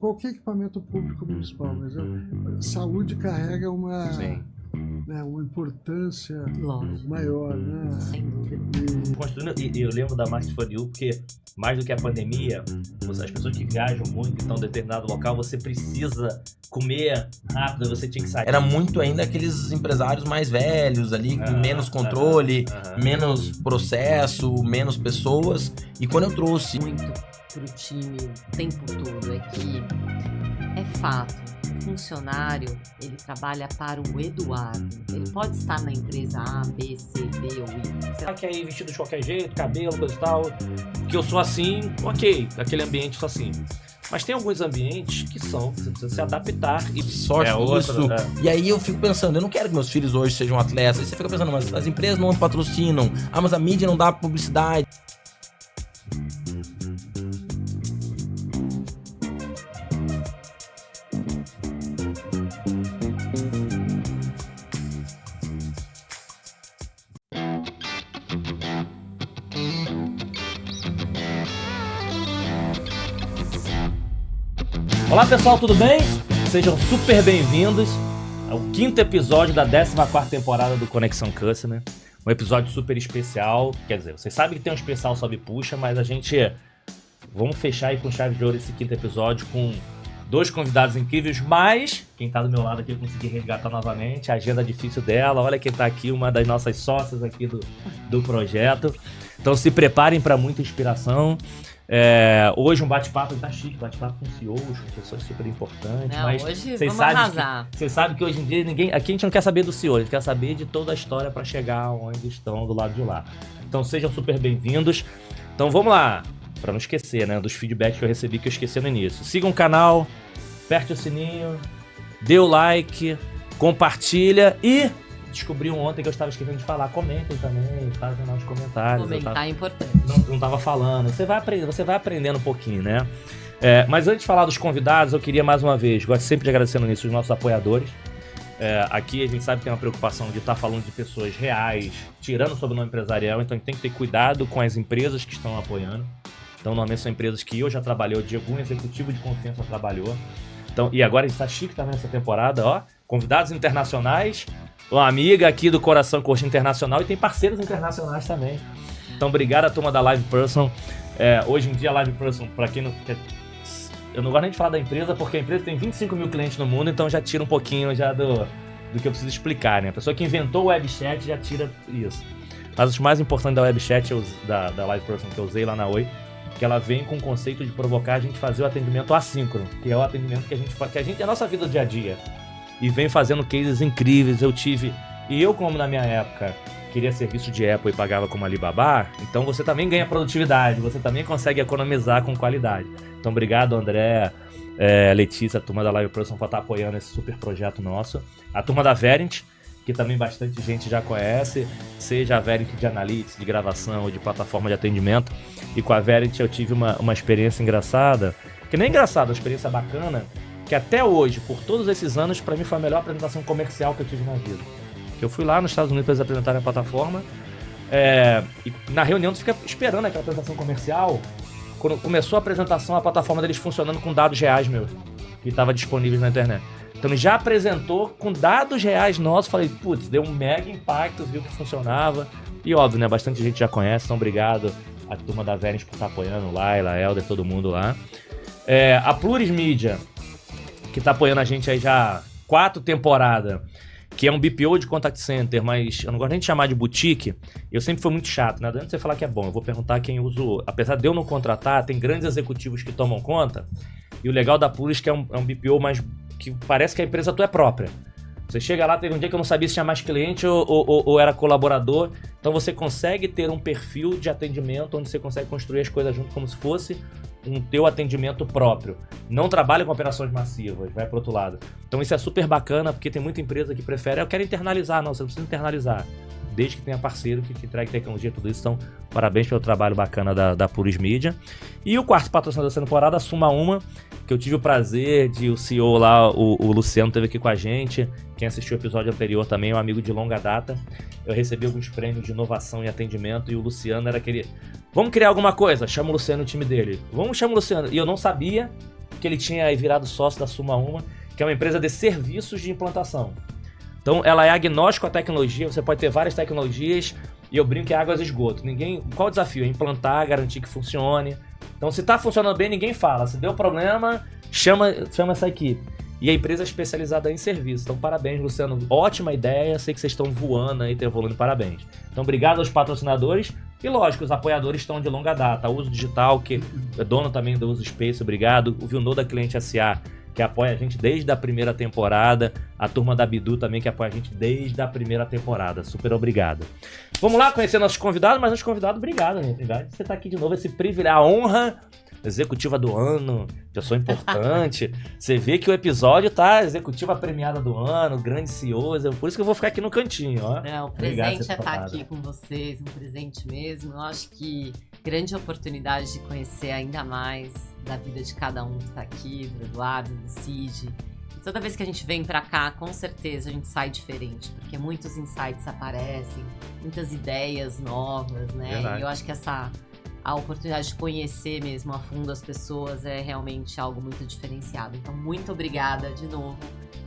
qualquer equipamento público municipal, mas a saúde carrega uma importância maior, né? Sem dúvida. E eu lembro da Market for You porque, mais do que a pandemia, as pessoas que viajam muito, que estão em determinado local, você precisa comer rápido, você tinha que sair. Era muito ainda aqueles empresários mais velhos ali, com menos controle, menos processo, menos pessoas. E quando eu trouxe muito pro time o tempo todo é que é fato. O funcionário, ele trabalha para o Eduardo. Ele pode estar na empresa A, B, C, D ou I. Será que aí vestido de qualquer jeito, cabelo, coisa e tal, que eu sou assim, ok, aquele ambiente eu sou assim. Mas tem alguns ambientes que são, você precisa se adaptar e sorte isso. E aí eu fico pensando, eu não quero que meus filhos hoje sejam atletas. Aí você fica pensando, mas as empresas não patrocinam, mas a mídia não dá publicidade. Olá pessoal, tudo bem? Sejam super bem-vindos ao 5º episódio da 14ª temporada do Conexão Customer. Um episódio super especial, quer dizer, vocês sabem que tem um especial sobe e puxa, mas a gente... Vamos fechar aí com chave de ouro esse 5º episódio com 2 convidados incríveis, mas quem tá do meu lado aqui eu consegui resgatar novamente, a agenda difícil dela, olha quem tá aqui, uma das nossas sócias aqui do projeto. Então se preparem para muita inspiração. Hoje um bate-papo, tá chique, bate-papo com CEOs, com pessoas super importantes. Não, mas hoje vamos arrasar. Você sabe que hoje em dia aqui a gente não quer saber do CEO, a gente quer saber de toda a história para chegar onde estão do lado de lá. Então sejam super bem-vindos. Então vamos lá, para não esquecer, né, dos feedbacks que eu recebi que eu esqueci no início. Siga o canal, aperte o sininho, dê o like, compartilha e... Descobriu ontem que eu estava esquecendo de falar. Comentem também, fazem nos comentários. Comentar é importante. Não estava falando. Você vai aprendendo um pouquinho, né? Mas antes de falar dos convidados, eu queria mais uma vez, gosto sempre de agradecer no início os nossos apoiadores. Aqui a gente sabe que tem uma preocupação de estar falando de pessoas reais, tirando o sobrenome empresarial, então a gente tem que ter cuidado com as empresas que estão apoiando. Então, normalmente são empresas que eu já trabalhei, o Diego, um executivo de confiança trabalhou. Então, e agora a gente tá chique também nessa temporada, ó. Convidados internacionais, uma amiga aqui do Coração Coxa Internacional e tem parceiros internacionais também. Então, obrigado à turma da Live Person. Hoje em dia, a Live Person, para quem não quer... Eu não gosto nem de falar da empresa, porque a empresa tem 25 mil clientes no mundo, então já tira um pouquinho já do que eu preciso explicar, né? A pessoa que inventou o webchat já tira isso. Mas o mais importante da webchat, da Live Person que eu usei lá na Oi, que ela vem com o conceito de provocar a gente fazer o atendimento assíncrono, que é o atendimento que a gente faz, que é a nossa vida do dia a dia. E vem fazendo cases incríveis. Eu como na minha época queria serviço de Apple e pagava como Alibaba, então você também ganha produtividade, você também consegue economizar com qualidade. Então obrigado André, Letícia, a turma da Live Person por estar apoiando esse super projeto nosso. A turma da Verint, que também bastante gente já conhece, seja a Verint de analytics, de gravação ou de plataforma de atendimento. E com a Verint eu tive uma experiência engraçada, que nem engraçada, uma experiência bacana, que até hoje, por todos esses anos, pra mim foi a melhor apresentação comercial que eu tive na vida. Eu fui lá nos Estados Unidos para eles apresentarem a plataforma, e na reunião tu fica esperando aquela apresentação comercial. Quando começou a apresentação, a plataforma deles funcionando com dados reais meus, que estavam disponíveis na internet. Então ele já apresentou com dados reais nossos, falei, putz, deu um mega impacto, viu que funcionava. E óbvio, né, bastante gente já conhece, então obrigado a turma da Verint por estar apoiando, Laila, Helder, todo mundo lá. A Pluris Media, que tá apoiando a gente aí já 4 temporadas, que é um BPO de contact center, mas eu não gosto nem de chamar de boutique. Eu sempre fui muito chato, né? Antes de você falar que é bom, eu vou perguntar quem usou. Apesar de eu não contratar, tem grandes executivos que tomam conta. E o legal da Pluris é que é um BPO, mas que parece que a empresa tua é própria. Você chega lá, teve um dia que eu não sabia se tinha mais cliente ou era colaborador. Então você consegue ter um perfil de atendimento onde você consegue construir as coisas junto como se fosse um teu atendimento próprio. Não trabalha com operações massivas, vai pro outro lado. Então isso é super bacana, porque tem muita empresa que prefere, eu quero internalizar. Não, você não precisa internalizar, desde que tenha parceiro que te entregue tecnologia e tudo isso. Então, parabéns pelo trabalho bacana da Pluris Media. E o quarto patrocinador dessa temporada, a Suma Uma, que eu tive o prazer de o CEO lá, o Luciano, esteve aqui com a gente. Quem assistiu o episódio anterior também é um amigo de longa data. Eu recebi alguns prêmios de inovação e atendimento e o Luciano era aquele... Vamos criar alguma coisa? Chama o Luciano no time dele. Vamos chamar o Luciano. E eu não sabia porque ele tinha aí virado sócio da Suma Uma, que é uma empresa de serviços de implantação. Então, ela é agnóstico à tecnologia, você pode ter várias tecnologias, e eu brinco que é águas e esgoto. Qual o desafio? É implantar, garantir que funcione. Então, se tá funcionando bem, ninguém fala. Se deu problema, chama essa equipe. E a empresa é especializada em serviço. Então, parabéns, Luciano. Ótima ideia. Sei que vocês estão voando aí, evoluindo. Parabéns. Então, obrigado aos patrocinadores. E, lógico, os apoiadores estão de longa data. O Uso Digital, que é dono também do Uso Space, obrigado. O Vilnoda Cliente SA, que apoia a gente desde a primeira temporada. A turma da Bidu também, que apoia a gente desde a primeira temporada. Super obrigado. Vamos lá conhecer nossos convidados. Mas os convidados, obrigado, né? Obrigado. Você tá aqui de novo, esse privilégio, a honra... Executiva do ano, já sou importante. Você vê que o episódio tá executiva premiada do ano, grande CEO, por isso que eu vou ficar aqui no cantinho, ó. Não, o presente é estar aqui com vocês, um presente mesmo. Eu acho que grande oportunidade de conhecer ainda mais da vida de cada um que tá aqui, do Eduardo, do Cid. E toda vez que a gente vem pra cá, com certeza a gente sai diferente, porque muitos insights aparecem, muitas ideias novas, né? Verdade. E eu acho que a oportunidade de conhecer mesmo a fundo as pessoas é realmente algo muito diferenciado. Então, muito obrigada de novo.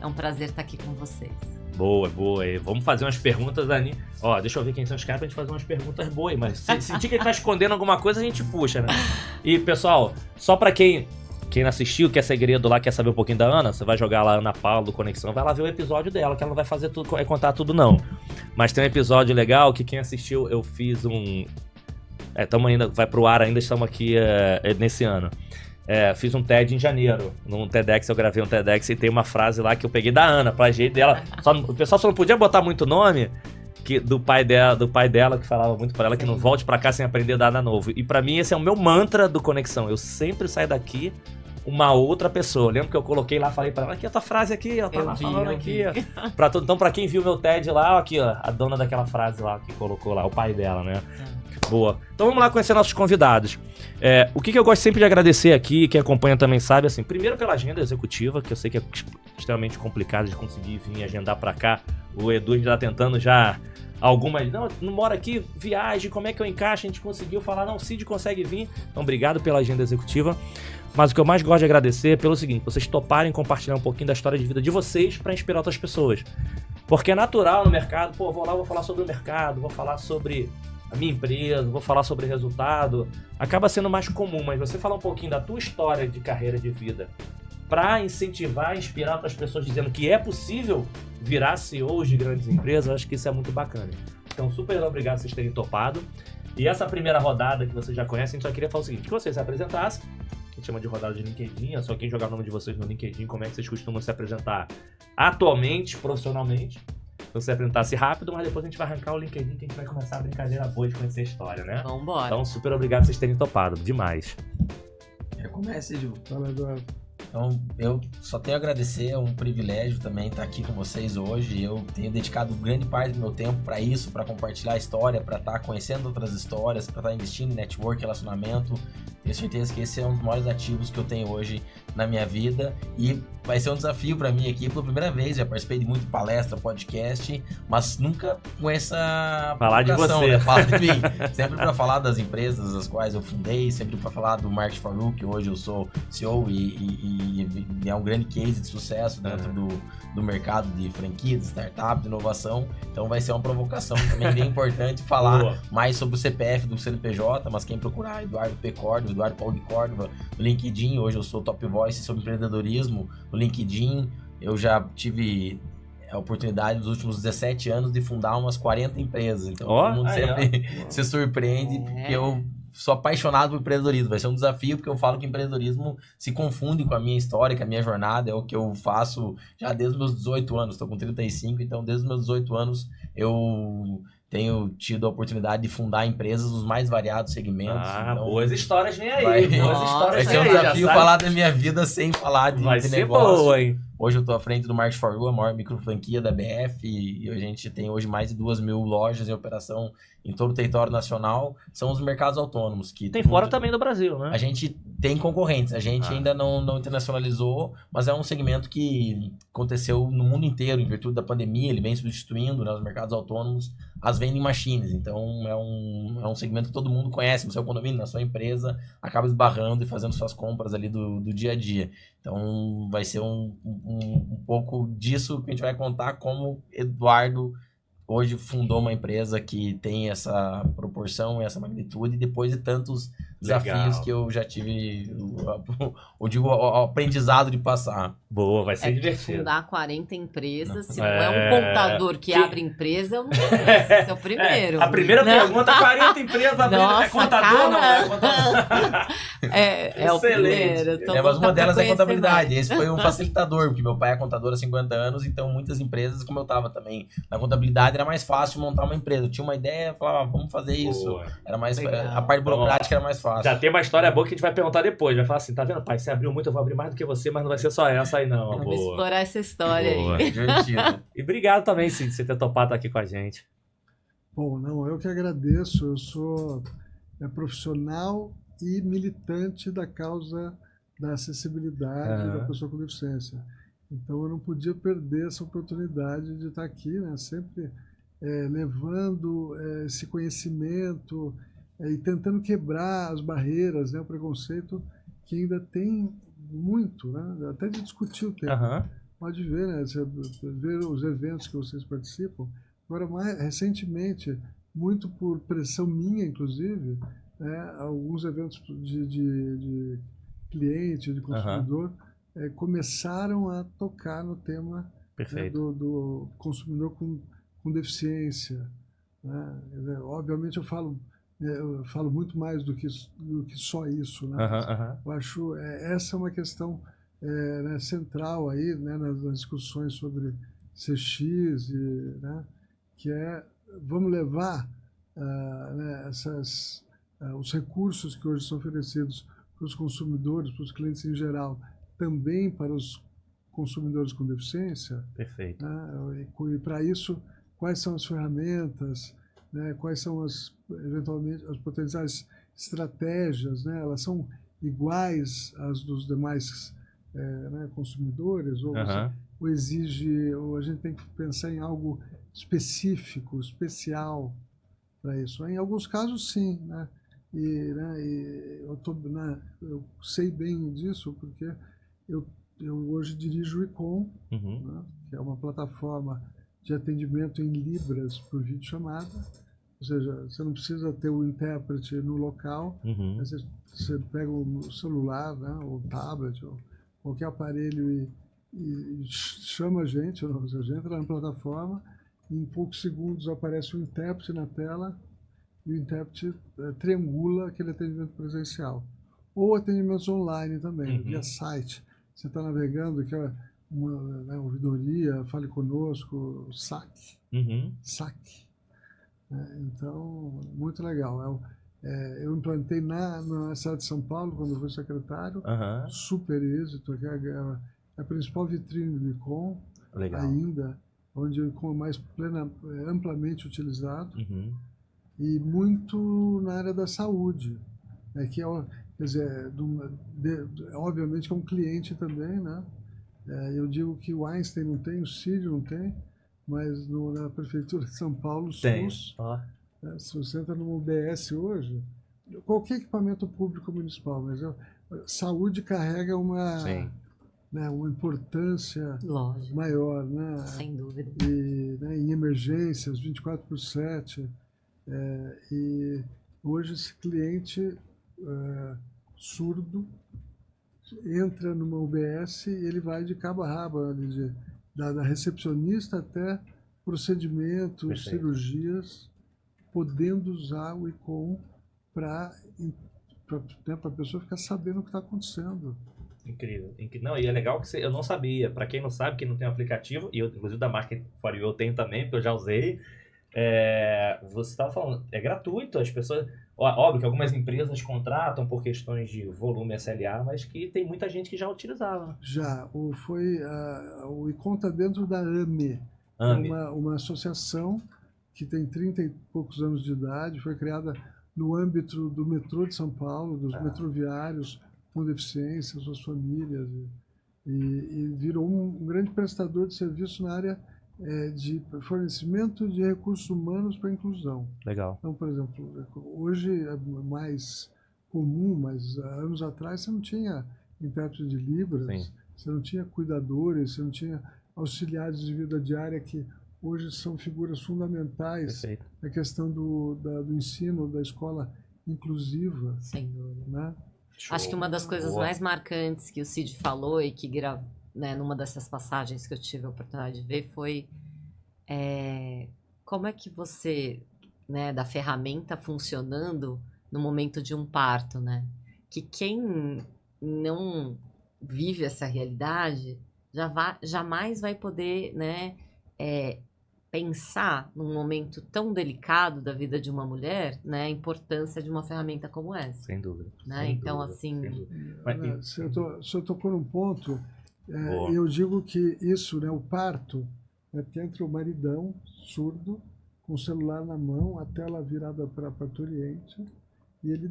É um prazer estar aqui com vocês. Boa, boa. E vamos fazer umas perguntas, Dani. Ó, deixa eu ver quem são os caras pra gente fazer umas perguntas boas. Mas se sentir que ele tá escondendo alguma coisa, a gente puxa, né? E, pessoal, só pra quem não assistiu, quer segredo lá, quer saber um pouquinho da Ana, você vai jogar lá Ana Paula do Conexão, vai lá ver o episódio dela, que ela não vai fazer tudo, contar tudo, não. Mas tem um episódio legal que quem assistiu, eu fiz um... Estamos ainda, vai pro ar ainda, estamos aqui nesse ano. Fiz um TED em janeiro, num TEDx, eu gravei um TEDx e tem uma frase lá que eu peguei da Ana, pra jeito dela. O pessoal só não podia botar muito nome do pai dela, que falava muito pra ela, que não volte pra cá sem aprender nada novo. E pra mim esse é o meu mantra do Conexão, eu sempre saio daqui uma outra pessoa. Eu lembro que eu coloquei lá, falei pra ela, aqui a tua frase aqui, ó, tá lá falando aqui, ó. Então pra quem viu meu TED lá, ó, aqui, ó, a dona daquela frase lá, que colocou lá, o pai dela, né? Boa. Então vamos lá conhecer nossos convidados. O que eu gosto sempre de agradecer aqui, quem acompanha também sabe, assim, primeiro pela agenda executiva, que eu sei que é extremamente complicado de conseguir vir agendar pra cá. O Edu já tá tentando já algumas... Não mora aqui, viagem, como é que eu encaixo? A gente conseguiu falar, não, o Cid consegue vir. Então obrigado pela agenda executiva. Mas o que eu mais gosto de agradecer é pelo seguinte, vocês toparem compartilhar um pouquinho da história de vida de vocês pra inspirar outras pessoas. Porque é natural no mercado, pô, vou falar sobre o mercado, vou falar sobre a minha empresa, vou falar sobre resultado, acaba sendo mais comum, mas você falar um pouquinho da tua história de carreira de vida para incentivar, inspirar outras pessoas dizendo que é possível virar CEOs de grandes empresas, acho que isso é muito bacana. Então, super obrigado por vocês terem topado. E essa primeira rodada que vocês já conhecem, só queria falar o seguinte, que vocês se apresentassem, a gente chama de rodada de LinkedIn, é só quem jogar o nome de vocês no LinkedIn, como é que vocês costumam se apresentar atualmente, profissionalmente. Então você apresentasse rápido, mas depois a gente vai arrancar o LinkedIn que a gente vai começar a brincadeira boa de conhecer a história, né? Vambora. Então, super obrigado por vocês terem topado. Demais. Começa, Ju. Fala, Eduardo. Então, eu só tenho a agradecer, é um privilégio também estar aqui com vocês hoje. Eu tenho dedicado grande parte do meu tempo para isso, para compartilhar a história, para estar conhecendo outras histórias, para estar investindo em network, relacionamento. Tenho certeza que esse é um dos maiores ativos que eu tenho hoje na minha vida e vai ser um desafio para mim aqui pela primeira vez. Já participei de muita palestra, podcast, mas nunca com essa falar de você, né? Falar de mim. Sempre para falar das empresas as quais eu fundei, sempre para falar do Market for You, que hoje eu sou CEO e é um grande case de sucesso dentro do mercado de franquias, de startup, de inovação. Então vai ser uma provocação também bem importante falar mais sobre o CPF do CNPJ, mas quem procurar Eduardo P. Córdova, Eduardo Paulo de Córdova, no LinkedIn, hoje eu sou Top Voice sobre empreendedorismo, no LinkedIn, eu já tive a oportunidade nos últimos 17 anos de fundar umas 40 empresas, então todo mundo sempre se surpreende, porque eu sou apaixonado por empreendedorismo, vai ser um desafio, porque eu falo que empreendedorismo se confunde com a minha história, com a minha jornada, é o que eu faço já desde os meus 18 anos, estou com 35, então desde os meus 18 anos eu tenho tido a oportunidade de fundar empresas nos mais variados segmentos. Então, boas histórias vem aí. Vai ser um desafio falar da minha vida sem falar de vai ser negócio. Boa, hein? Hoje eu estou à frente do Market for You, a maior micro franquia da BF, e a gente tem hoje mais de 2.000 lojas em operação em todo o território nacional. São os mercados autônomos. Que tem fora também do Brasil, né? A gente tem concorrentes, a gente ainda não internacionalizou, mas é um segmento que aconteceu no mundo inteiro, em virtude da pandemia, ele vem substituindo, né, os mercados autônomos, as vending machines. Então é um segmento que todo mundo conhece no seu condomínio, na sua empresa, acaba esbarrando e fazendo suas compras ali do dia a dia. Então vai ser um pouco disso que a gente vai contar, como Eduardo hoje fundou uma empresa que tem essa proporção, essa magnitude, depois de tantos desafios Legal. que eu já tive, eu digo, o aprendizado de passar. Boa, vai ser É porque divertido. fundar 40 empresas, se não É. é um contador que abre empresa, eu não conheço. Esse é o primeiro. A primeira Não. pergunta, 40 empresas abrindo. É Nossa, contador ou não? cara. É contador. É o Excelente. primeiro. eu tô Mas louca uma pra delas é conhecer contabilidade. mais. Esse foi um facilitador, porque meu pai é contador há 50 anos, então muitas empresas, como eu estava também na contabilidade, era mais fácil montar uma empresa. Eu tinha uma ideia, falava, vamos fazer isso. Boa. Era mais, Legal. a parte burocrática era mais fácil. Já tem uma história boa que a gente vai perguntar depois. Vai falar assim, tá vendo, pai? Você abriu muito, eu vou abrir mais do que você, mas não vai ser só essa aí, não. Vamos Boa. explorar essa história Boa. aí. Divertido. E obrigado também, Cid, por você ter topado estar aqui com a gente. Bom, não, eu que agradeço. Eu sou profissional e militante da causa da acessibilidade da pessoa com deficiência. Então eu não podia perder essa oportunidade de estar aqui, né? Sempre levando esse conhecimento e tentando quebrar as barreiras, né? O preconceito que ainda tem muito, né? Até de discutir o tema. Aham. Pode ver, né? Você ver os eventos que vocês participam. Agora, mais recentemente, muito por pressão minha, inclusive, né? Alguns eventos de cliente, de consumidor, começaram a tocar no tema, né, Perfeito. do consumidor com deficiência, né? Quer dizer, obviamente eu falo muito mais do que só isso, né? Aham, aham. Eu acho essa é uma questão né, central aí, né, nas discussões sobre CX, né, que vamos levar né, os recursos que hoje são oferecidos para os consumidores, para os clientes em geral, também para os consumidores com deficiência. Perfeito. Né, e para isso, quais são as ferramentas, né, quais são eventualmente as potenciais estratégias, né, elas são iguais às dos demais né, consumidores, ou a gente tem que pensar em algo específico, especial para isso. Em alguns casos, sim, né? E eu sei bem disso porque eu hoje dirijo o ICOM, né, que é uma plataforma de atendimento em Libras por videochamada. Ou seja, você não precisa ter o intérprete no local, você pega o celular, né, ou o tablet, ou qualquer aparelho e chama a gente, ou seja, a gente entra na plataforma, e em poucos segundos aparece o intérprete na tela e o intérprete triangula aquele atendimento presencial. Ou atendimentos online também, via site. Você está navegando, que é uma ouvidoria, Fale Conosco, SAC. SAC. Então, muito legal. Eu implantei na cidade de São Paulo, quando eu fui secretário, super êxito, que é a principal vitrine do ICOM, ainda, onde o ICOM é mais amplamente utilizado, e muito na área da saúde, que quer dizer, obviamente que é um cliente também, né? Eu digo que o Einstein não tem, o Sírio não tem, mas na Prefeitura de São Paulo, o SUS, se você entra no UBS hoje, qualquer equipamento público municipal, mas saúde carrega né, uma importância Lógico. maior, né? Sem dúvida. E, né, em emergências, 24/7. E hoje esse cliente surdo entra numa UBS e ele vai de cabo a rabo, da recepcionista até procedimentos, cirurgias, podendo usar o ICOM para a pessoa ficar sabendo o que está acontecendo. Incrível. Não, e é legal que eu não sabia. Para quem não sabe, quem não tem um aplicativo, e eu, inclusive da marca For You eu tenho também, porque eu já usei. Você estava falando, é gratuito, as pessoas. Óbvio que algumas empresas contratam por questões de volume SLA, mas que tem muita gente que já utilizava. Já. O ICOM está dentro da AME. Uma associação que tem 30 e poucos anos de idade, foi criada no âmbito do metrô de São Paulo, dos metroviários com deficiência, suas famílias, e virou um grande prestador de serviço na área de fornecimento de recursos humanos para a inclusão. Legal. Então, por exemplo, hoje é mais comum, mas há anos atrás você não tinha intérprete de Libras, Sim. você não tinha cuidadores, você não tinha auxiliares de vida diária que hoje são figuras fundamentais Perfeito. na questão do ensino, da escola inclusiva, Sem dúvida. né? Acho que uma das coisas Boa. mais marcantes que o Cid falou e que, né, numa dessas passagens que eu tive a oportunidade de ver foi como é que você, né, da ferramenta funcionando no momento de um parto, né? Que quem não vive essa realidade jamais vai poder, né, pensar num momento tão delicado da vida de uma mulher, né, a importância de uma ferramenta como essa, Sem dúvida. né? Sem Então, dúvida, assim, sem dúvida. Né, se eu tocou num ponto, Boa. eu digo que isso, né, o parto, é que entra o maridão surdo, com o celular na mão, a tela virada para a parturiente, e ele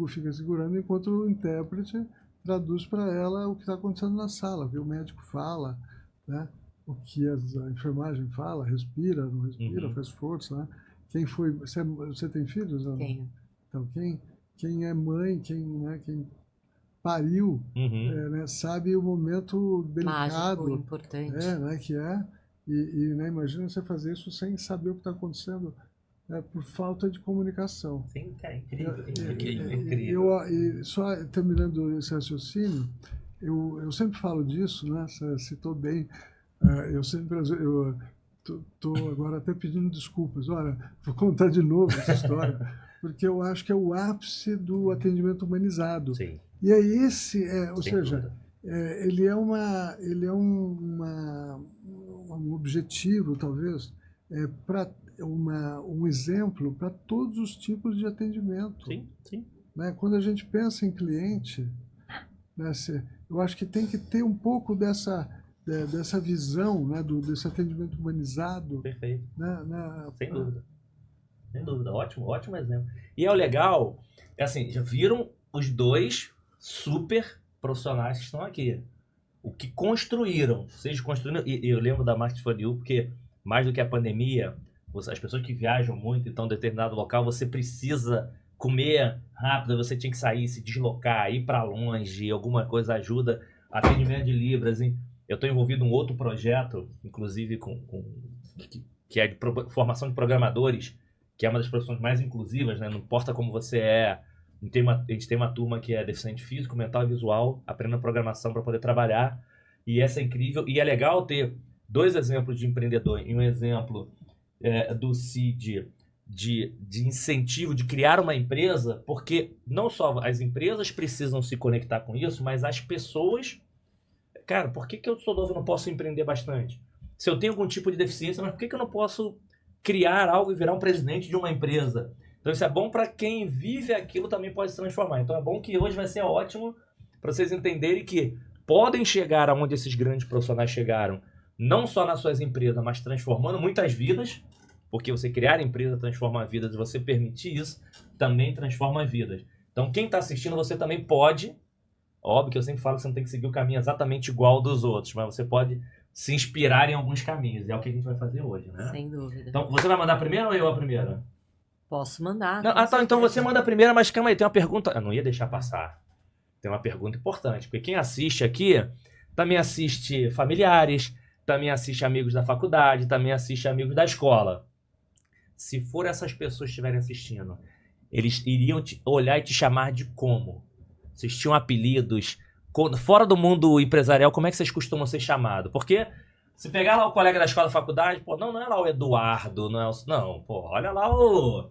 fica segurando enquanto o intérprete traduz para ela o que está acontecendo na sala, o que o médico fala, né? O que a enfermagem fala, respira, não respira, faz força, né? Quem foi, você tem filhos? Não? tenho. Então, quem é mãe, quem pariu, né, sabe o momento delicado, Mágico, importante. né, que é, né, imagina você fazer isso sem saber o que está acontecendo, né, por falta de comunicação. Sim, cara, incrível. E só terminando esse raciocínio, eu sempre falo disso, né, você citou bem, eu estou agora até pedindo desculpas, olha, vou contar de novo essa história, porque eu acho que é o ápice do atendimento humanizado. Sim. E é esse, ou Sem seja, dúvida. ele é um objetivo, talvez, para um exemplo para todos os tipos de atendimento. Sim, sim. Né? Quando a gente pensa em cliente, né, eu acho que tem que ter um pouco dessa visão, né, desse atendimento humanizado. Perfeito. Né, Sem dúvida. Sem dúvida. Ótimo exemplo. E é o legal, assim, já viram os dois super profissionais que estão aqui. O que construíram, seja construindo, e eu lembro da Market for You, porque mais do que a pandemia, as pessoas que viajam muito, então em determinado local, você precisa comer rápido, você tinha que sair, se deslocar, ir para longe, alguma coisa ajuda, atendimento de Libras, hein? Eu estou envolvido em um outro projeto, inclusive que é de formação de programadores, que é uma das profissões mais inclusivas, né? Não importa como você é. A gente tem uma turma que é deficiente físico, mental e visual, aprendendo programação para poder trabalhar. E essa é incrível. E é legal ter dois exemplos de empreendedor e um exemplo do CID de incentivo, de criar uma empresa, porque não só as empresas precisam se conectar com isso, mas as pessoas... Cara, por que eu sou novo e não posso empreender bastante? Se eu tenho algum tipo de deficiência, mas por que eu não posso criar algo e virar um presidente de uma empresa? Então isso é bom para quem vive aquilo, também pode se transformar. Então é bom que hoje vai ser ótimo para vocês entenderem que podem chegar aonde esses grandes profissionais chegaram, não só nas suas empresas, mas transformando muitas vidas, porque você criar empresa transforma vidas e você permitir isso também transforma vidas. Então quem está assistindo, você também pode, óbvio que eu sempre falo que você não tem que seguir o caminho exatamente igual dos outros, mas você pode se inspirar em alguns caminhos, e é o que a gente vai fazer hoje, né? Sem dúvida. Então você vai mandar a primeira ou eu a primeira? Posso mandar. Não, tá, então você manda a primeira, mas calma aí, tem uma pergunta. Eu não ia deixar passar. Tem uma pergunta importante, porque quem assiste aqui também assiste familiares, também assiste amigos da faculdade, também assiste amigos da escola. Se for essas pessoas que estiverem assistindo, eles iriam olhar e te chamar de como? Vocês tinham apelidos? Fora do mundo empresarial, como é que vocês costumam ser chamados? Porque se pegar lá o colega da escola da faculdade, pô, não é lá o Eduardo, não, pô, olha lá o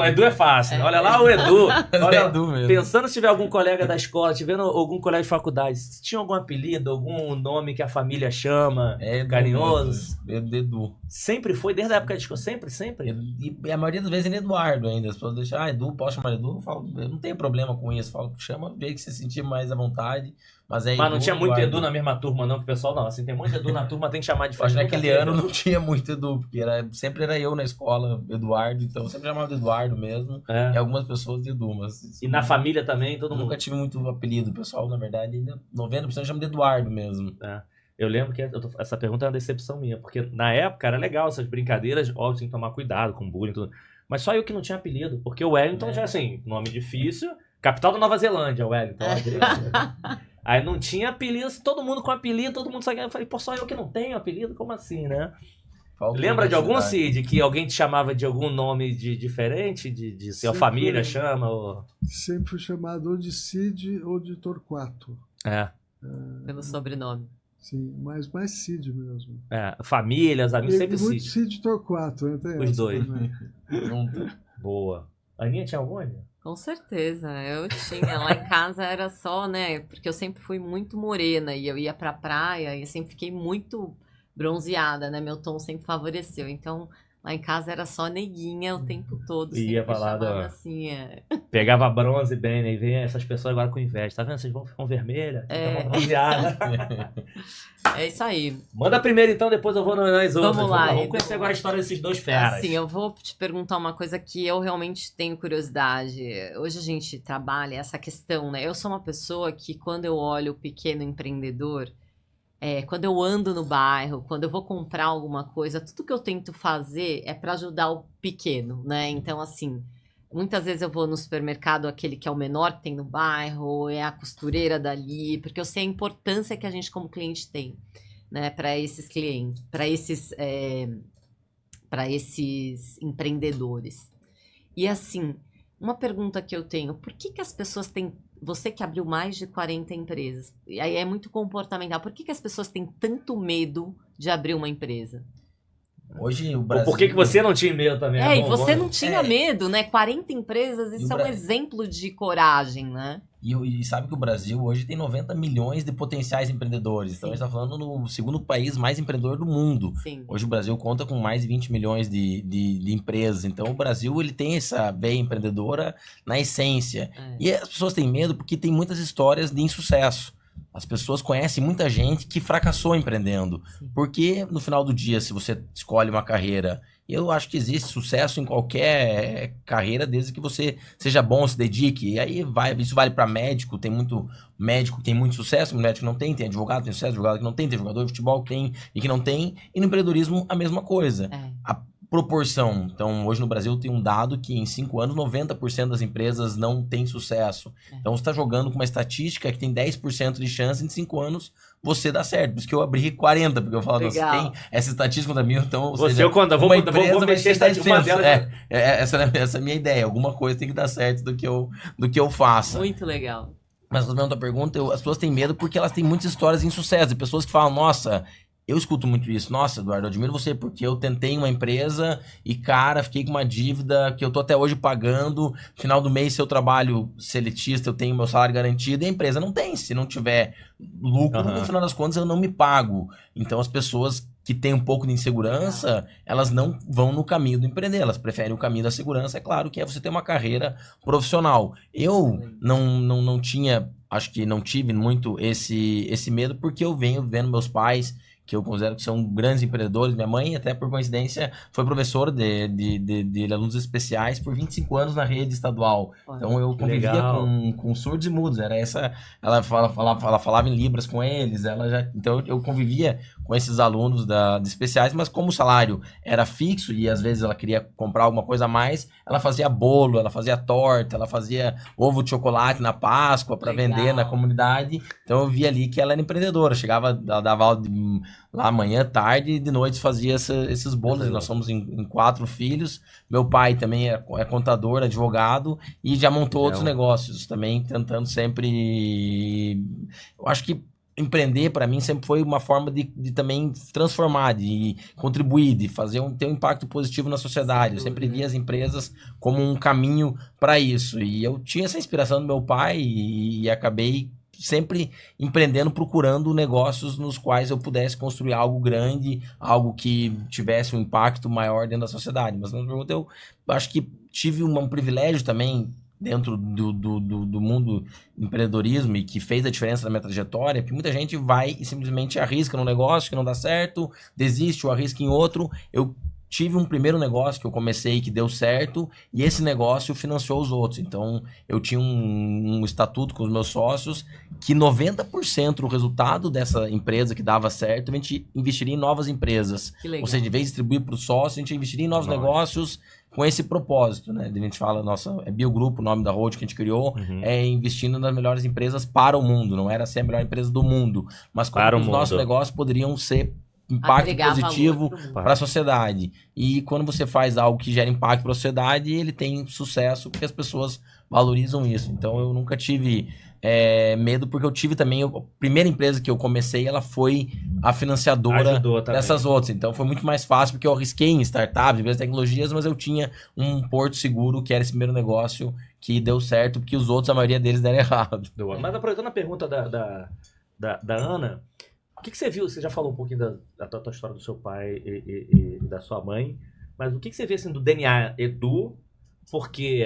Edu é fácil, né? Olha lá o Edu. Olha, Edu mesmo. Pensando se tiver algum colega da escola, tiver algum colega de faculdade, se tinha algum apelido, algum nome que a família chama, carinhoso? Edu. Sempre foi, desde a época de escola, sempre? E a maioria das vezes é Eduardo ainda. As pessoas deixam, Edu, posso chamar Edu? Eu falo, eu não tenho problema com isso. Eu falo, chama, vê que você sentir mais à vontade. Mas não tinha muito Edu na mesma turma, não, que o pessoal não. Assim, tem muito Edu na turma, tem que chamar de Acho frente. que naquele ano não tinha muito Edu, porque sempre era eu na escola, Eduardo, então eu sempre chamava de Eduardo mesmo. E algumas pessoas de Edu, mas... E na família também, todo mundo. Nunca tive muito apelido, pessoal, na verdade, ainda 90% chama de Eduardo mesmo. Eu lembro que essa pergunta é uma decepção minha, porque na época era legal essas brincadeiras, óbvio, tem que tomar cuidado com bullying e tudo. Mas só eu que não tinha apelido, porque o Wellington já, assim, nome difícil, Capital da Nova Zelândia, Wellington. Aí não tinha apelido, todo mundo com apelido, todo mundo sabia. Eu falei, pô, só eu que não tenho apelido? Como assim, né? Lembra de algum, Cid, que alguém te chamava de algum nome diferente? De sua família chama? Ou... Sempre fui chamado ou de Cid ou de Torquato. Pelo sobrenome. Sim, mas mais Cid mesmo. Famílias, amigos, sempre muito Cid. Cid e Torquato, né? Os dois. Boa. A Aninha tinha algum? Com certeza, eu tinha. Lá em casa era só, né? Porque eu sempre fui muito morena e eu ia pra praia e eu sempre fiquei muito bronzeada, né? Meu tom sempre favoreceu. Então, lá em casa era só neguinha o tempo todo. Ia falar assim, Pegava bronze bem, né? E vem essas pessoas agora com inveja. Tá vendo? Vocês vão ficar vermelhas, ficam bronzeadas. É isso aí. Manda primeiro então, depois eu vou nas outras. Vamos lá. Vamos conhecer agora a história desses dois feras. Assim, eu vou te perguntar uma coisa que eu realmente tenho curiosidade. Hoje a gente trabalha essa questão, né? Eu sou uma pessoa que quando eu olho o pequeno empreendedor, quando eu ando no bairro, quando eu vou comprar alguma coisa, tudo que eu tento fazer é para ajudar o pequeno, né? Então, assim, muitas vezes eu vou no supermercado, aquele que é o menor que tem no bairro, ou é a costureira dali, porque eu sei a importância que a gente como cliente tem, né? Para esses clientes, para esses empreendedores. E assim, uma pergunta que eu tenho, por que as pessoas têm... Você que abriu mais de 40 empresas, e aí é muito comportamental. Por que as pessoas têm tanto medo de abrir uma empresa? Hoje o Brasil... Por que você não tinha medo também? E você não tinha medo, né? 40 empresas, isso é um exemplo de coragem, né? E sabe que o Brasil hoje tem 90 milhões de potenciais empreendedores. Então, a gente está falando no segundo país mais empreendedor do mundo. Sim. Hoje o Brasil conta com mais de 20 milhões de empresas. Então, o Brasil ele tem essa veia empreendedora na essência. E as pessoas têm medo porque tem muitas histórias de insucesso. As pessoas conhecem muita gente que fracassou empreendendo. Porque, no final do dia, se você escolhe uma carreira... Eu acho que existe sucesso em qualquer carreira, desde que você seja bom, se dedique. E aí isso vale para médico, tem muito médico que tem muito sucesso, médico que não tem advogado que tem sucesso, advogado que não tem jogador de futebol que tem e que não tem. E no empreendedorismo a mesma coisa. A proporção. Então, hoje no Brasil tem um dado que em 5 anos 90% das empresas não tem sucesso. Então, você está jogando com uma estatística que tem 10% de chance em 5 anos você dá certo. Por isso que eu abri 40, porque eu falo, você tem essa estatística da minha, então... Vou mexer estatística delas. Essa é a minha ideia. Alguma coisa tem que dar certo do que eu faça. Muito legal. Mas respondendo a tua pergunta, as pessoas têm medo porque elas têm muitas histórias de insucesso. De pessoas que falam, nossa... Eu escuto muito isso. Nossa, Eduardo, eu admiro você porque eu tentei uma empresa e, cara, fiquei com uma dívida que eu tô até hoje pagando. Final do mês, se eu trabalho seletista, eu tenho meu salário garantido e a empresa não tem. Se não tiver lucro, no final das contas, eu não me pago. Então, as pessoas que têm um pouco de insegurança, elas não vão no caminho do empreender. Elas preferem o caminho da segurança, é claro, que é você ter uma carreira profissional. Eu não tinha, acho que não tive muito esse medo porque eu venho vendo meus pais... que eu considero que são grandes empreendedores. Minha mãe, até por coincidência, foi professora de alunos especiais por 25 anos na rede estadual. Então, eu convivia com surdos e mudos. Era essa, ela falava em libras com eles. Então, eu convivia com esses alunos de especiais, mas como o salário era fixo e às vezes ela queria comprar alguma coisa a mais, ela fazia bolo, ela fazia torta, ela fazia ovo de chocolate na Páscoa para vender na comunidade. Então, eu via ali que ela era empreendedora. Ela dava aula lá manhã, tarde e de noite fazia esses bolos. Nós somos em 4 filhos. Meu pai também é contador, advogado e já montou outros negócios também, tentando sempre... Eu acho que empreender para mim sempre foi uma forma de também transformar, de contribuir, de ter um impacto positivo na sociedade. Eu sempre vi as empresas como um caminho para isso. E eu tinha essa inspiração do meu pai e acabei sempre empreendendo, procurando negócios nos quais eu pudesse construir algo grande, algo que tivesse um impacto maior dentro da sociedade. Mas eu acho que tive um privilégio também dentro do mundo do empreendedorismo e que fez a diferença na minha trajetória, porque muita gente vai e simplesmente arrisca num negócio que não dá certo, desiste ou arrisca em outro. Eu tive um primeiro negócio que eu comecei que deu certo e esse negócio financiou os outros. Então, eu tinha um estatuto com os meus sócios que 90% do resultado dessa empresa que dava certo, a gente investiria em novas empresas. Que legal. Ou seja, em vez de distribuir para o sócio, a gente investiria em novos negócios com esse propósito, né? A gente fala, é Biogrupo, o nome da holding que a gente criou, é investindo nas melhores empresas para o mundo. Não era ser a melhor empresa do mundo, mas como os nossos negócios poderiam ser impacto Agregar positivo valor para a sociedade. E quando você faz algo que gera impacto para a sociedade, ele tem sucesso porque as pessoas valorizam isso. Então eu nunca tive medo, porque eu tive também, a primeira empresa que eu comecei, ela foi a financiadora dessas outras. Então foi muito mais fácil, porque eu arrisquei em startups, empresas de tecnologias, mas eu tinha um porto seguro, que era esse primeiro negócio, que deu certo, porque os outros, a maioria deles, deram errado. Mas aproveitando a pergunta da Ana, o que você viu? Você já falou um pouquinho da tua história do seu pai e da sua mãe, mas o que você vê assim, do DNA Edu? Porque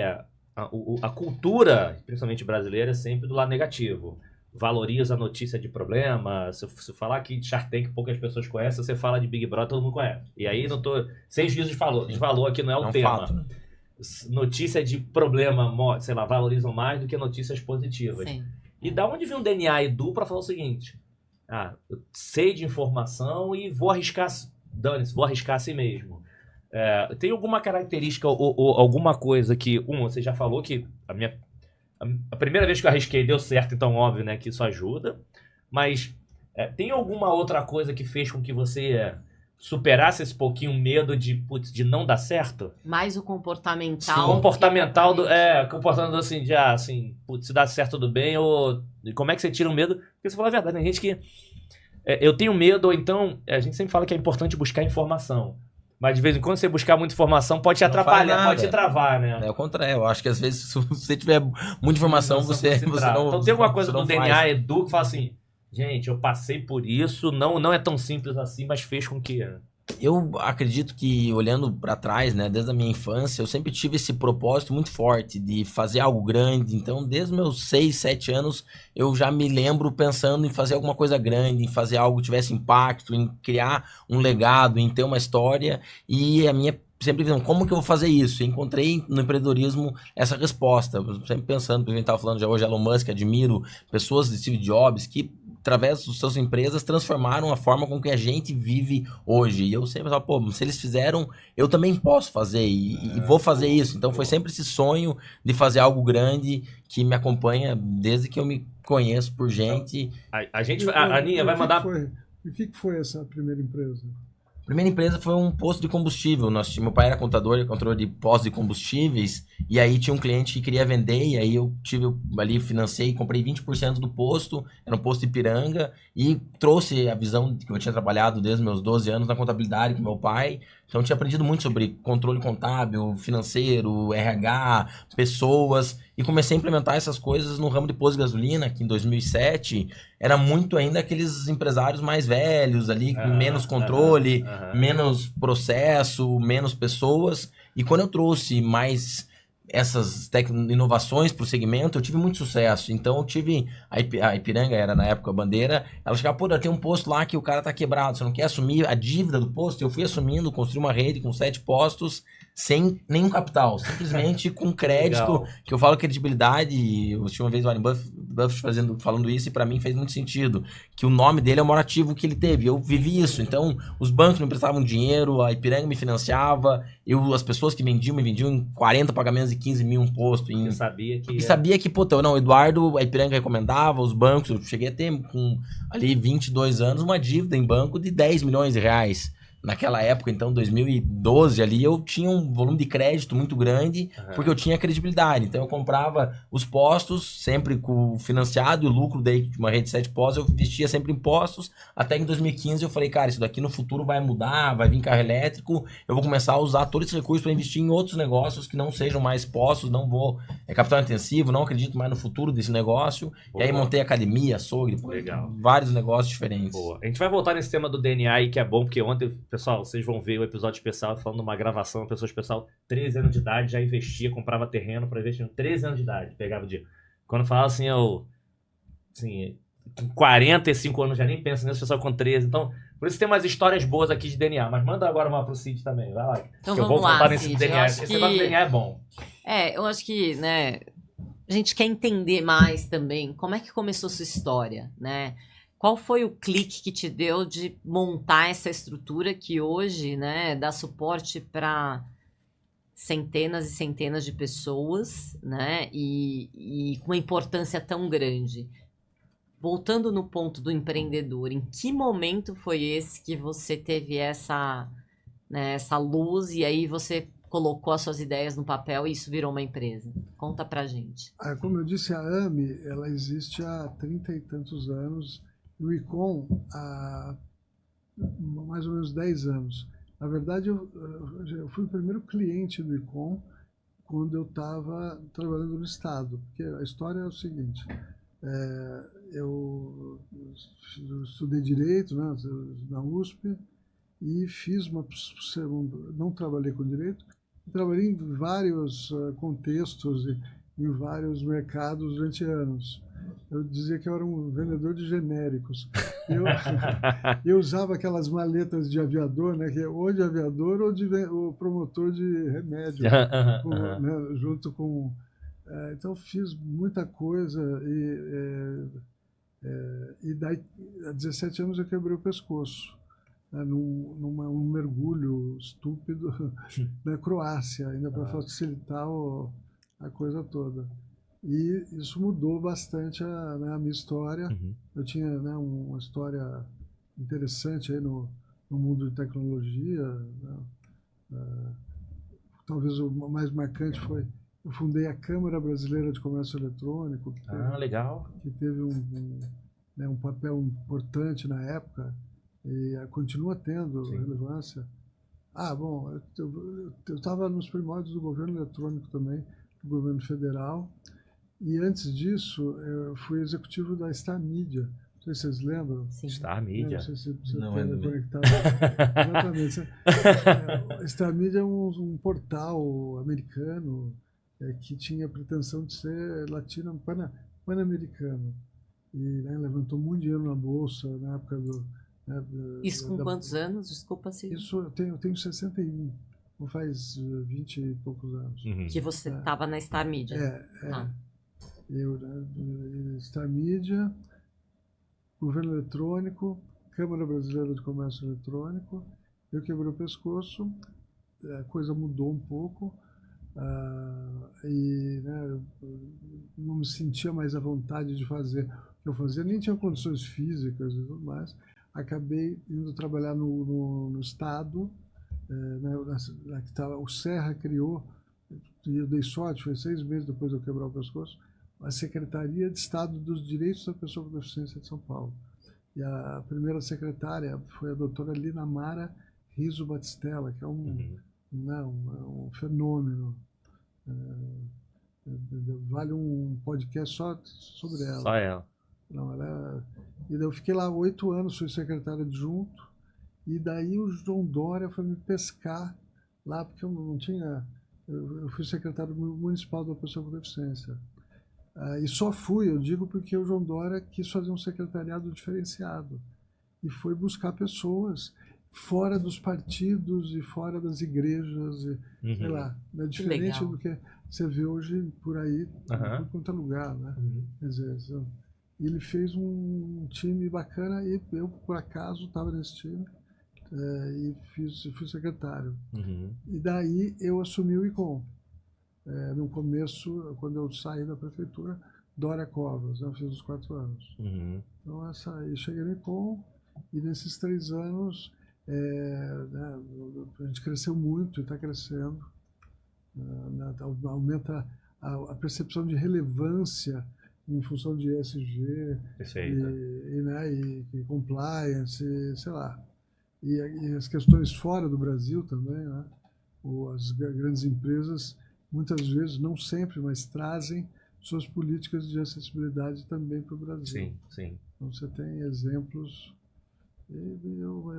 a cultura, principalmente brasileira, é sempre do lado negativo. Valoriza a notícia de problema. Se falar aqui de Shark Tank, poucas pessoas conhecem. Você fala de Big Brother, todo mundo conhece. E aí, não tô sem juízo de valor aqui, não é o tema. Fato, né? Notícia de problema, sei lá, valorizam mais do que notícias positivas. Sim. E da onde vem o DNA Edu para falar o seguinte? Eu sei de informação e vou arriscar, dane-se, vou arriscar assim mesmo. Tem alguma característica ou alguma coisa que, você já falou que a primeira vez que eu arrisquei deu certo, então óbvio, né, que isso ajuda, mas tem alguma outra coisa que fez com que você superasse esse pouquinho medo de não dar certo? Mais o comportamental. Sim, comportamento assim, se dá certo tudo bem, ou como é que você tira o medo? Porque você falou a verdade, tem gente que eu tenho medo, ou então a gente sempre fala que é importante buscar informação. Mas de vez em quando você buscar muita informação pode te atrapalhar, pode te travar, né? É o contrário, eu acho que às vezes se você tiver muita informação, você não... Então tem alguma coisa do DNA Edu que fala assim, gente, eu passei por isso, não é tão simples assim, mas fez com que... Eu acredito que, olhando para trás, né, desde a minha infância, eu sempre tive esse propósito muito forte de fazer algo grande. Então, desde meus 6, 7 anos, eu já me lembro pensando em fazer alguma coisa grande, em fazer algo que tivesse impacto, em criar um legado, em ter uma história. E a minha sempre visão, como que eu vou fazer isso? E encontrei no empreendedorismo essa resposta. Eu sempre pensando, porque a gente estava falando já hoje, Elon Musk, admiro pessoas de Steve Jobs que, através das suas empresas, transformaram a forma com que a gente vive hoje. E eu sempre falo, se eles fizeram, eu também posso fazer e vou fazer isso. Então foi sempre esse sonho de fazer algo grande que me acompanha desde que eu me conheço por gente. A Aninha vai mandar... E o que foi essa primeira empresa? A primeira empresa foi um posto de combustível. Meu pai era controlador de postos de combustíveis, e aí tinha um cliente que queria vender, e aí eu financei, comprei 20% do posto, era um posto de Ipiranga, e trouxe a visão que eu tinha trabalhado desde meus 12 anos na contabilidade com meu pai. Então eu tinha aprendido muito sobre controle contábil, financeiro, RH, pessoas, e comecei a implementar essas coisas no ramo de posto de gasolina, que em 2007 era muito ainda aqueles empresários mais velhos ali, com menos controle, menos processo, menos pessoas. E quando eu trouxe mais essas inovações para o segmento, eu tive muito sucesso. Então eu tive, a Ipiranga era na época a bandeira, ela chegava, tem um posto lá que o cara tá quebrado, você não quer assumir a dívida do posto? Eu fui assumindo, construí uma rede com 7 postos, sem nenhum capital, simplesmente com crédito, que eu falo credibilidade. Eu tinha uma vez o Warren Buffett falando isso, e para mim fez muito sentido, que o nome dele é o maior ativo que ele teve. Eu vivi isso. Então os bancos me emprestavam dinheiro, a Ipiranga me financiava, as pessoas que me vendiam em 40 pagamentos de 15 mil um posto. Eu sabia que... sabia que, o Eduardo, a Ipiranga recomendava, os bancos, eu cheguei a ter com ali 22 anos uma dívida em banco de 10 milhões de reais. Naquela época, então, 2012 ali, eu tinha um volume de crédito muito grande, porque eu tinha credibilidade. Então eu comprava os postos, sempre com financiado, e o lucro daí de uma rede de 7 postos, eu vestia sempre impostos, até que em 2015 eu falei, cara, isso daqui no futuro vai mudar, vai vir carro elétrico, eu vou começar a usar todo esse recurso para investir em outros negócios que não sejam mais postos, não vou, capital intensivo, não acredito mais no futuro desse negócio. Boa. E aí montei academia, açougue, vários negócios diferentes. Boa. A gente vai voltar nesse tema do DNA aí, que é bom, porque ontem... Pessoal, vocês vão ver o episódio especial falando de uma gravação, uma pessoa especial, 13 anos de idade, já investia, comprava terreno para investir, 13 anos de idade, pegava o dia. Quando falava assim, com 45 anos já nem pensa nisso, pessoal com 13. Então, por isso tem umas histórias boas aqui de DNA. Mas manda agora uma pro Cid também, vai lá. Então que eu vamos vou lá, contar nesse Cid. DNA. Eu Esse acho negócio do que... DNA é bom. Eu acho que, né, a gente quer entender mais também como é que começou sua história, né? Qual foi o clique que te deu de montar essa estrutura que hoje, né, dá suporte para centenas e centenas de pessoas, né, e com uma importância tão grande? Voltando no ponto do empreendedor, em que momento foi esse que você teve essa, né, essa luz e aí você colocou as suas ideias no papel e isso virou uma empresa? Conta pra gente. Como eu disse, a AME, ela existe há 30 e tantos anos, e o ICOM há mais ou menos 10 anos. Na verdade, eu fui o primeiro cliente do ICOM quando eu estava trabalhando no Estado, porque a história é o seguinte, eu estudei Direito, né, na USP, e fiz não trabalhei com Direito, trabalhei em vários contextos e em vários mercados durante anos. Eu dizia que eu era um vendedor de genéricos. Eu usava aquelas maletas de aviador, né, que é ou de aviador ou promotor de remédio, né, junto com... Então fiz muita coisa e daí, há 17 anos eu quebrei o pescoço. Num mergulho estúpido na Croácia, ainda para facilitar a coisa toda. E isso mudou bastante a minha história. Eu tinha, né, uma história interessante aí no mundo de tecnologia. Né? Talvez o mais marcante foi, eu fundei a Câmara Brasileira de Comércio Eletrônico, Legal. Que teve um papel importante na época, e continua tendo relevância. Bom, eu estava nos primórdios do governo eletrônico também, do governo federal, e antes disso eu fui executivo da Star Media. Não sei se vocês lembram. Sim. Star Media. Não sei se você Não está é conectado. Exatamente. Star Media é um portal americano que tinha a pretensão de ser pan-americano. E, né, levantou muito dinheiro na bolsa na época do... Isso com quantos anos? Desculpa se... Isso eu tenho 61, não faz 20 e poucos anos. Que você estava na Star Media. Eu, Star Media, Governo Eletrônico, Câmara Brasileira de Comércio Eletrônico, eu quebrei o pescoço, a coisa mudou um pouco, e, né, eu não me sentia mais à vontade de fazer o que eu fazia, nem tinha condições físicas e tudo mais. Acabei indo trabalhar no Estado, o Serra criou, e eu dei sorte, foi 6 meses depois de eu quebrar o pescoço, a Secretaria de Estado dos Direitos da Pessoa com Deficiência de São Paulo. E a primeira secretária foi a doutora Lina Mara Riso Batistella, que é um fenômeno. Vale um podcast só sobre ela. Só ela. Não, e daí eu fiquei lá 8 anos, fui secretário adjunto, e daí o João Dória foi me pescar lá, porque eu não tinha... Eu fui secretário municipal da pessoa com deficiência. E só fui, eu digo, porque o João Dória quis fazer um secretariado diferenciado. E foi buscar pessoas fora dos partidos e fora das igrejas, sei lá, né, diferente do que você vê hoje por aí, por qualquer lugar, né? Quer dizer, ele fez um time bacana e eu, por acaso, estava nesse time e fui secretário. E daí eu assumi o ICOM. No começo, quando eu saí da prefeitura, Dória Covas, eu fiz os 4 anos. Então, eu cheguei no ICOM e nesses 3 anos né, a gente cresceu muito e está crescendo. Aumenta a percepção de relevância em função de ESG e compliance, sei lá. E as questões fora do Brasil também, né? As grandes empresas, muitas vezes, não sempre, mas trazem suas políticas de acessibilidade também para o Brasil. Sim, sim. Então você tem exemplos.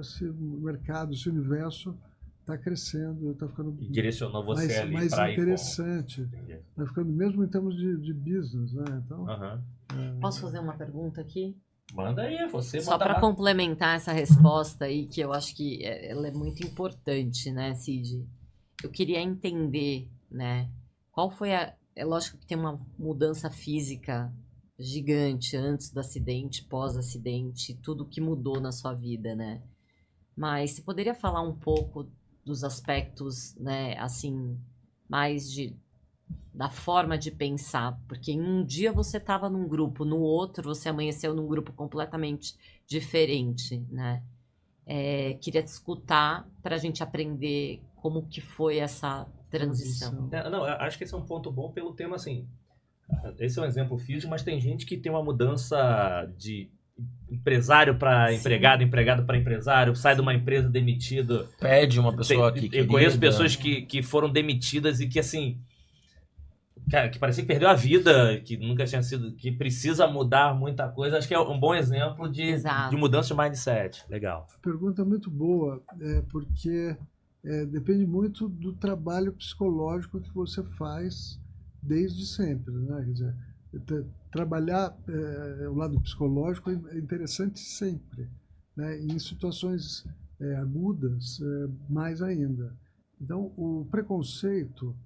Esse mercado, esse universo está crescendo, está ficando e direcionou você ali mais para interessante. Está ficando mesmo em termos de business, né? Então, Posso fazer uma pergunta aqui? Manda aí, você Só manda para lá. complementar essa resposta aí, que eu acho que ela é muito importante, né, Cid? Eu queria entender, né, qual foi a... É lógico que tem uma mudança física gigante antes do acidente, pós-acidente, tudo que mudou na sua vida, né? Mas você poderia falar um pouco dos aspectos, né, assim, mais da forma de pensar? Porque em um dia você estava num grupo, no outro você amanheceu num grupo completamente diferente, né? Queria te escutar para a gente aprender como que foi essa transição. Não, eu acho que esse é um ponto bom pelo tema, assim, esse é um exemplo físico, mas tem gente que tem uma mudança de empresário para Sim. empregado para empresário, sai de uma empresa demitido. Perde uma pessoa que Eu conheço pessoas que foram demitidas e que, assim, cara, que parecia que perdeu a vida, que nunca tinha sido, que precisa mudar muita coisa. Acho que é um bom exemplo de mudança de mindset. Legal. A pergunta é muito boa, porque depende muito do trabalho psicológico que você faz desde sempre, né? Quer dizer, trabalhar o lado psicológico é interessante sempre, né? Em situações agudas, mais ainda. Então, o preconceito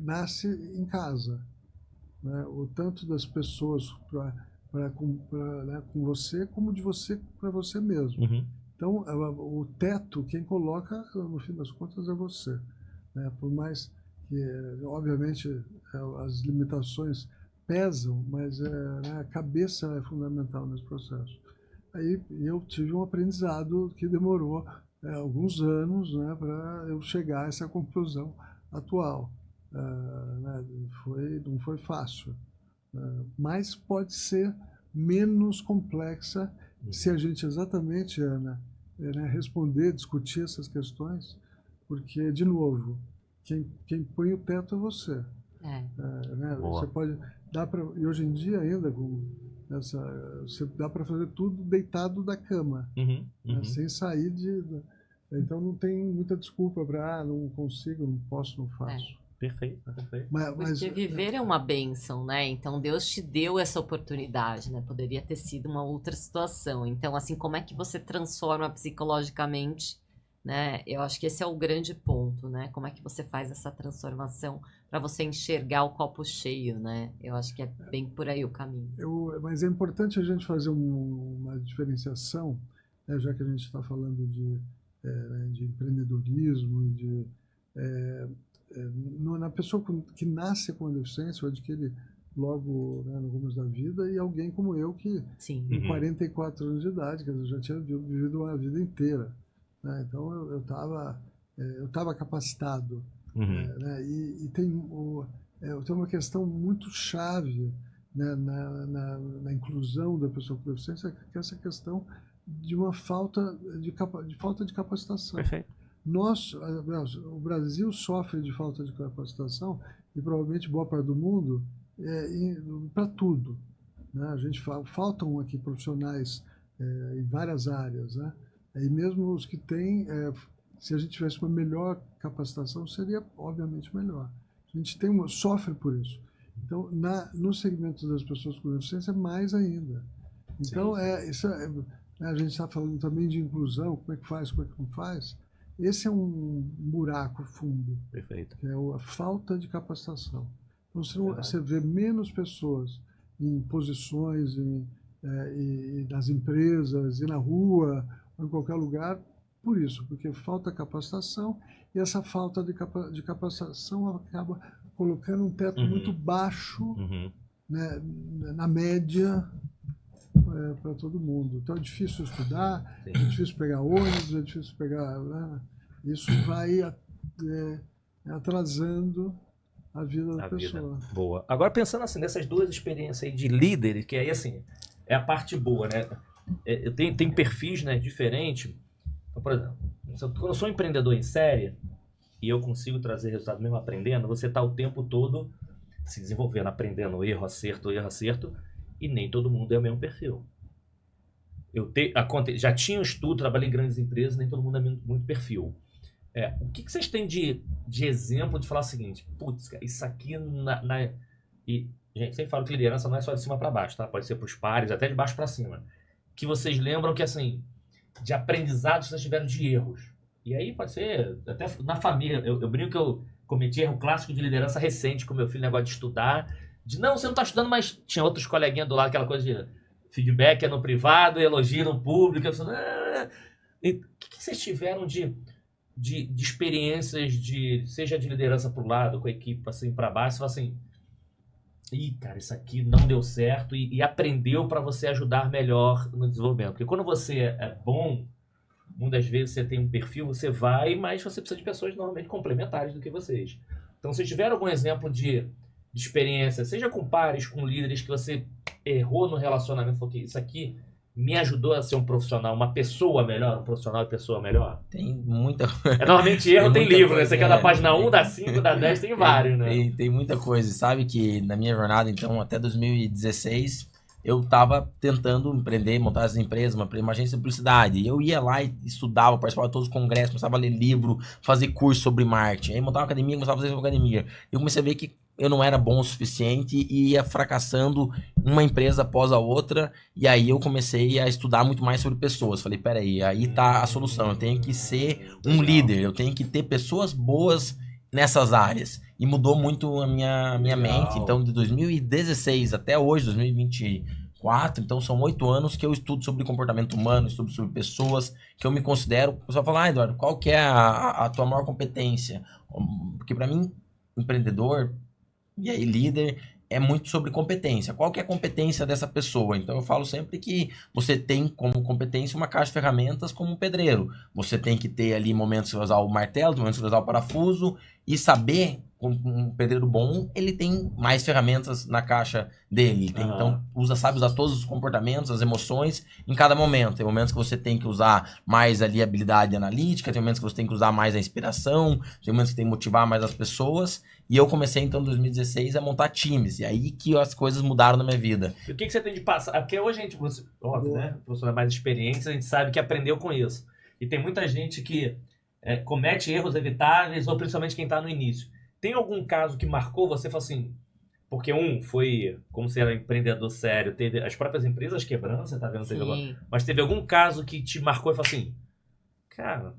nasce em casa, né? O tanto das pessoas com você, como de você para você mesmo. Uhum. Então, o teto, quem coloca, no fim das contas, é você, né? Por mais que, obviamente, as limitações pesam, mas a cabeça é fundamental nesse processo. Aí eu tive um aprendizado que demorou alguns anos, né, para eu chegar a essa conclusão atual. Né? Não foi fácil, mas pode ser menos complexa se a gente exatamente responder, discutir essas questões, porque, de novo, quem põe o teto é você. Né? Você pode e hoje em dia ainda você dá para fazer tudo deitado da cama, né? Sem sair então não tem muita desculpa para não consigo, não posso, não faço. Perfeito. Porque viver é uma bênção, né? Então Deus te deu essa oportunidade, né? Poderia ter sido uma outra situação. Então, assim, como é que você transforma psicologicamente, né? Eu acho que esse é o grande ponto, né? Como é que você faz essa transformação para você enxergar o copo cheio, né? Eu acho que é bem por aí o caminho. Mas é importante a gente fazer uma diferenciação, né? Já que a gente está falando de empreendedorismo, na pessoa que nasce com a deficiência, ou adquire logo, né, no começo da vida, e alguém como eu que, com 44 anos de idade, quer dizer, já tinha vivido uma vida inteira, né? Então eu estava capacitado, né? E tem uma questão muito chave, né, na inclusão da pessoa com deficiência, que é essa questão de uma falta de capacitação. Perfeito. O Brasil sofre de falta de capacitação, e provavelmente boa parte do mundo, para tudo, né? A gente faltam aqui profissionais em várias áreas, né? E mesmo os que têm, se a gente tivesse uma melhor capacitação, seria obviamente melhor. A gente sofre por isso. Então, no segmento das pessoas com deficiência, mais ainda. Então, a gente está falando também de inclusão, como é que faz, como é que não faz. Esse é um buraco fundo. Perfeito. Que é a falta de capacitação. Então, você vê menos pessoas em posições nas empresas, e na rua, ou em qualquer lugar, por isso, porque falta capacitação, e essa falta de capacitação acaba colocando um teto muito baixo, né, na média, para todo mundo. Então é difícil estudar, é difícil pegar ônibus, é difícil pegar... Né? Isso vai atrasando a vida da pessoa. Boa. Agora, pensando assim, nessas duas experiências aí de líderes, que aí, assim, é a parte boa, né? Tem perfis, né, diferentes. Então, por exemplo, quando eu sou um empreendedor em série e eu consigo trazer resultado mesmo aprendendo, você está o tempo todo se desenvolvendo, aprendendo erro, acerto, e nem todo mundo é o mesmo perfil. Já tinha um estudo, trabalhei em grandes empresas, nem todo mundo é muito perfil. O que vocês têm de exemplo de falar o seguinte, putz, cara, isso aqui gente, sempre falo que liderança não é só de cima para baixo, tá? Pode ser para os pares, até de baixo para cima. Que vocês lembram que, assim, de aprendizados que vocês tiveram de erros. E aí pode ser até na família. Eu brinco que eu cometi erro clássico de liderança recente com meu filho, negócio de estudar. De, não, você não está estudando, mas tinha outros coleguinhas do lado, aquela coisa de feedback é no privado, elogio no público. Eu falei, e o que vocês tiveram de experiências, seja de liderança para o lado, com a equipe assim, para baixo, você fala assim, ih, cara, isso aqui não deu certo e aprendeu para você ajudar melhor no desenvolvimento. Porque quando você é bom, muitas vezes você tem um perfil, você vai, mas você precisa de pessoas normalmente complementares do que vocês. Então, se tiver algum exemplo de experiência, seja com pares, com líderes, que você errou no relacionamento, falou que isso aqui me ajudou a ser um profissional, uma pessoa melhor, um profissional e pessoa melhor? Tem muita Normalmente erro tem livro, né? Você quer da é, página 1, da 5, da 10, tem vários, né? Tem muita coisa. Sabe que na minha jornada, então, até 2016, eu estava tentando empreender, montar as empresas, uma agência de publicidade. Eu ia lá e estudava, participava de todos os congressos, começava a ler livro, fazer curso sobre marketing. Aí montava uma academia, começava a fazer sobre academia. Eu comecei a ver que eu não era bom o suficiente e ia fracassando uma empresa após a outra. E aí eu comecei a estudar muito mais sobre pessoas. Falei, peraí, aí tá a solução. Eu tenho que ser um líder, eu tenho que ter pessoas boas nessas áreas. E mudou muito a minha mente. Então, de 2016 até hoje, 2024, então são 8 anos que eu estudo sobre comportamento humano, estudo sobre pessoas, que eu me considero... O pessoal fala, Eduardo, qual que é a tua maior competência? Porque para mim, empreendedor... E aí, líder é muito sobre competência. Qual que é a competência dessa pessoa? Então, eu falo sempre que você tem como competência uma caixa de ferramentas como um pedreiro. Você tem que ter ali momentos que você vai usar o martelo, momentos que você vai usar o parafuso e saber, como um pedreiro bom, ele tem mais ferramentas na caixa dele. Ele tem, então, sabe usar todos os comportamentos, as emoções em cada momento. Tem momentos que você tem que usar mais ali a habilidade analítica, tem momentos que você tem que usar mais a inspiração, tem momentos que tem que motivar mais as pessoas. E eu comecei, então, em 2016, a montar times. E aí que as coisas mudaram na minha vida. E o que você tem de passar? Porque hoje a gente, óbvio, né? Professor mais experiência, a gente sabe que aprendeu com isso. E tem muita gente que comete erros evitáveis, ou principalmente quem está no início. Tem algum caso que marcou você, falou assim... Porque foi, como você era empreendedor sério, teve as próprias empresas quebrando, você tá vendo? Mas teve algum caso que te marcou e falou assim... Cara,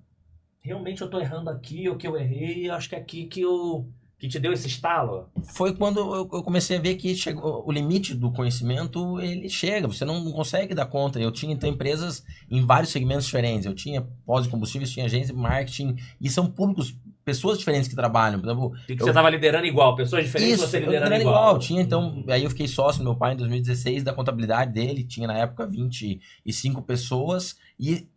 realmente eu tô errando aqui, ou que eu errei, acho que é aqui que te deu esse estalo? Foi quando eu comecei a ver que chegou, o limite do conhecimento, ele chega, você não consegue dar conta. Eu tinha, então, empresas em vários segmentos diferentes. Eu tinha pós de combustíveis, tinha agência de marketing, e são públicos, pessoas diferentes que trabalham. Por exemplo, você estava liderando igual, pessoas diferentes, você liderando igual. Tinha, então, aí eu fiquei sócio do meu pai em 2016, da contabilidade dele, tinha na época 25 pessoas, e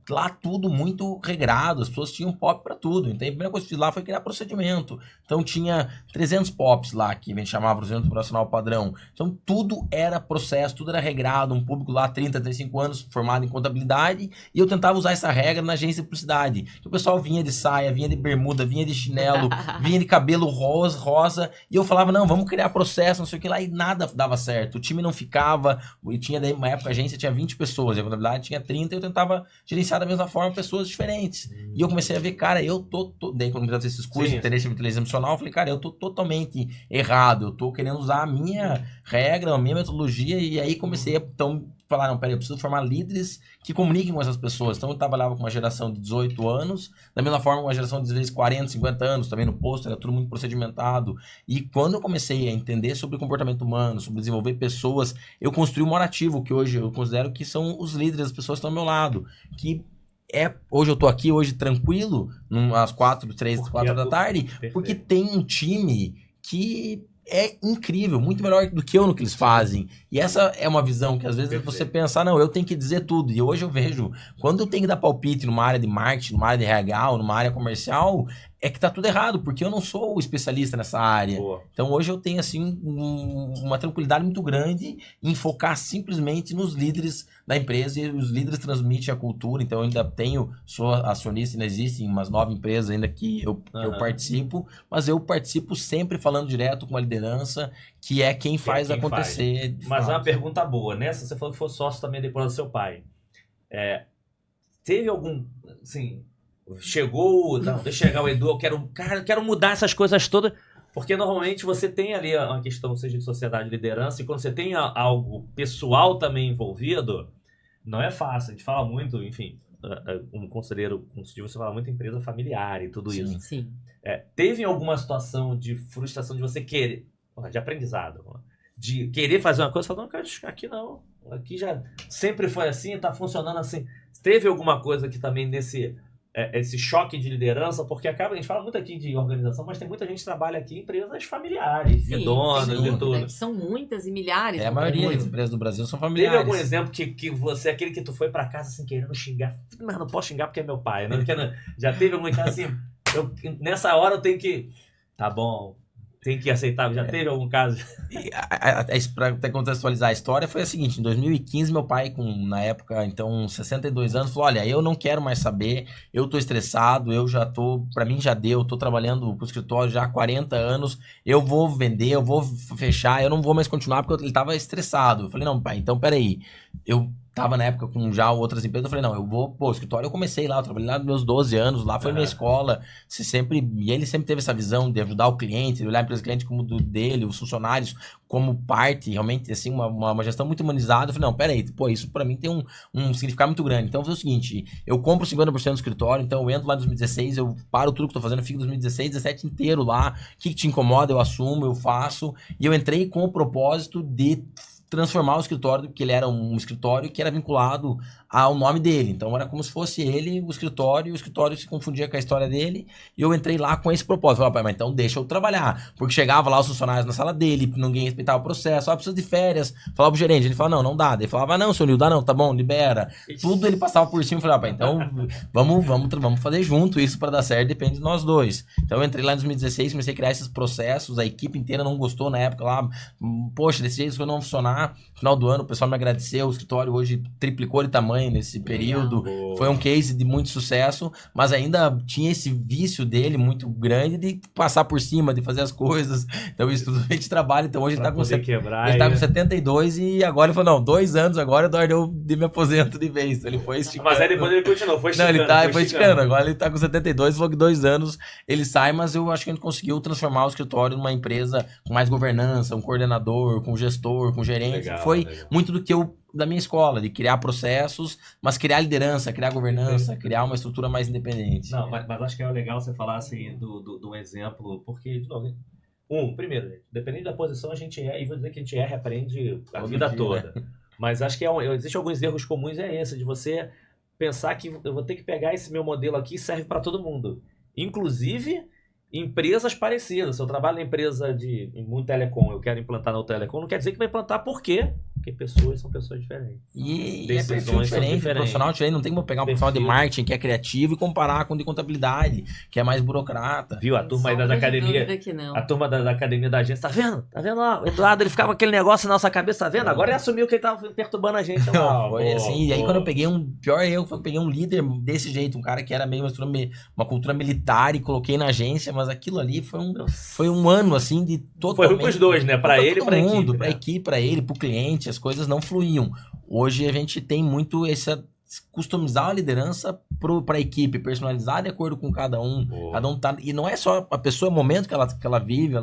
lá tudo muito regrado, as pessoas tinham POP para tudo. Então a primeira coisa que fiz lá foi criar procedimento. Então tinha 300 POPs lá, que a gente chamava procedimento operacional padrão. Então tudo era processo, tudo era regrado, um público lá 30, 35 anos formado em contabilidade, e eu tentava usar essa regra na agência de publicidade. O pessoal vinha de saia, vinha de bermuda, vinha de chinelo, vinha de cabelo rosa, e eu falava, não, vamos criar processo, não sei o que lá, e nada dava certo. O time não ficava, e tinha daí, uma época a agência tinha 20 pessoas, e a contabilidade tinha 30, e eu tentava gerenciar da mesma forma pessoas diferentes. E eu comecei a ver, cara, daí quando eu comecei esses cursos de inteligência emocional, eu falei, cara, eu tô totalmente errado, eu tô querendo usar a minha regra, a minha metodologia, e aí comecei a, então, falar, não, peraí, eu preciso formar líderes que comuniquem com essas pessoas. Então eu trabalhava com uma geração de 18 anos, da mesma forma uma geração de, às vezes, 40, 50 anos, também no posto, era tudo muito procedimentado. E quando eu comecei a entender sobre comportamento humano, sobre desenvolver pessoas, eu construí um morativo, que hoje eu considero que são os líderes, as pessoas que estão ao meu lado, que hoje eu tô aqui, hoje tranquilo, às 4 da tarde, perfeito. Porque tem um time que é incrível, muito melhor do que eu no que eles fazem. E essa é uma visão que às vezes você pensa, não, eu tenho que dizer tudo. E hoje eu vejo, quando eu tenho que dar palpite numa área de marketing, numa área de RH ou numa área comercial, é que tá tudo errado, porque eu não sou o especialista nessa área. Boa. Então hoje eu tenho, assim, uma tranquilidade muito grande em focar simplesmente nos líderes da empresa, e os líderes transmitem a cultura. Então eu ainda sou acionista, ainda existem umas 9 empresas ainda que eu participo, mas eu participo sempre falando direto com a liderança, que é quem faz acontecer. Mas é uma pergunta boa, nessa você falou que foi sócio também depois do seu pai. Teve algum, assim... Chegou, não, deixa eu chegar o Edu, eu quero mudar essas coisas todas. Porque normalmente você tem ali uma questão, seja de sociedade e liderança, e quando você tem algo pessoal também envolvido, não é fácil. A gente fala muito, enfim, um conselheiro consultivo, você fala muito em empresa familiar e tudo isso. Sim. Teve alguma situação de frustração de você querer, de aprendizado, de querer fazer uma coisa e falar, não, cara, aqui não, aqui já sempre foi assim, tá funcionando assim. Teve alguma coisa que também esse choque de liderança, porque a gente fala muito aqui de organização, mas tem muita gente que trabalha aqui em empresas familiares, de donas e tudo. São muitas e milhares. A maioria das empresas do Brasil são familiares. Teve algum exemplo que você, aquele que tu foi pra casa assim, querendo xingar, mas não posso xingar porque é meu pai, né? Já teve algum caso assim, nessa hora eu tenho que, tá bom, tem que aceitar, já teve algum caso? Para até contextualizar a história, foi a seguinte, em 2015 meu pai, na época, então, 62 anos, falou, olha, eu não quero mais saber, eu tô estressado, eu já tô, pra mim já deu, eu tô trabalhando pro escritório já há 40 anos, eu vou vender, eu vou fechar, eu não vou mais continuar porque ele tava estressado. Eu falei, não, pai, então peraí, eu tava na época com já outras empresas, eu falei, não, eu vou, o escritório eu comecei lá, eu trabalhei lá nos meus 12 anos, lá foi minha escola, e ele sempre teve essa visão de ajudar o cliente, de olhar a empresa cliente como dele, os funcionários como parte, realmente, assim, uma gestão muito humanizada. Eu falei, não, peraí, isso pra mim tem um significado muito grande. Então eu vou fazer o seguinte, eu compro 50% do escritório, então eu entro lá em 2016, eu paro tudo que eu tô fazendo, eu fico em 2016, 17 inteiro lá, o que te incomoda, eu assumo, eu faço, e eu entrei com o propósito de transformar o escritório, porque ele era um escritório que era vinculado ao nome dele. Então era como se fosse ele, o escritório se confundia com a história dele, e eu entrei lá com esse propósito. Falei, pai, mas então deixa eu trabalhar. Porque chegava lá os funcionários na sala dele, ninguém respeitava o processo, precisa de férias. Falava pro gerente, ele falava, não dá. Ele falava, não, seu Nil, dá não, tá bom, libera. Tudo ele passava por cima e falava, pai, então vamos fazer junto isso para dar certo, depende de nós dois. Então eu entrei lá em 2016, comecei a criar esses processos, a equipe inteira não gostou na época lá, poxa, desse jeito isso não vai funcionar. No final do ano o pessoal me agradeceu, o escritório hoje triplicou de tamanho nesse período, foi um case de muito sucesso, mas ainda tinha esse vício dele muito grande de passar por cima, de fazer as coisas. Então isso tudo a gente trabalha, então hoje ele tá com 72 e agora ele falou, não, 2 anos agora, Eduardo, eu me aposento de vez. Ele foi esticando. Mas aí depois ele continuou, foi esticando. Não, ele foi esticando, agora ele tá com 72, falou que 2 anos ele sai, mas eu acho que a gente conseguiu transformar o escritório numa empresa com mais governança, um coordenador, com gestor, com gerente. Legal, foi muito do que da minha escola, de criar processos, mas criar liderança, criar governança, criar uma estrutura mais independente. Não, mas acho que é legal você falar assim do exemplo, porque, de novo, primeiro, dependendo da posição, a gente e vou dizer que a gente erra e aprende a vida toda. Né? Mas acho que existem alguns erros comuns, esse, de você pensar que eu vou ter que pegar esse meu modelo aqui e serve para todo mundo. Inclusive empresas parecidas. Se eu trabalho na empresa em muito telecom, eu quero implantar no telecom, não quer dizer que vai implantar por quê? Porque pessoas são pessoas diferentes. E é perfil diferente, profissional diferente. Não tem como pegar um profissional de marketing que é criativo e comparar com o de contabilidade, que é mais burocrata. Viu? A turma aí da academia. A turma da academia da agência, tá vendo? Tá vendo lá? O Eduardo, ele ficava com aquele negócio na nossa cabeça, tá vendo? Agora ele assumiu que ele tava perturbando a gente. Não, foi assim. E aí quando eu peguei eu peguei um líder desse jeito, um cara que era meio uma cultura militar e coloquei na agência, mas aquilo ali foi um ano assim de totalmente... Foi pros dois, né? Pra ele e pra equipe. Pra equipe, pra ele, pro cliente, as coisas não fluíam. Hoje a gente tem muito customizar a liderança para a equipe, personalizar de acordo com cada um. Cada um tá, e não é só a pessoa, é o momento que ela vive,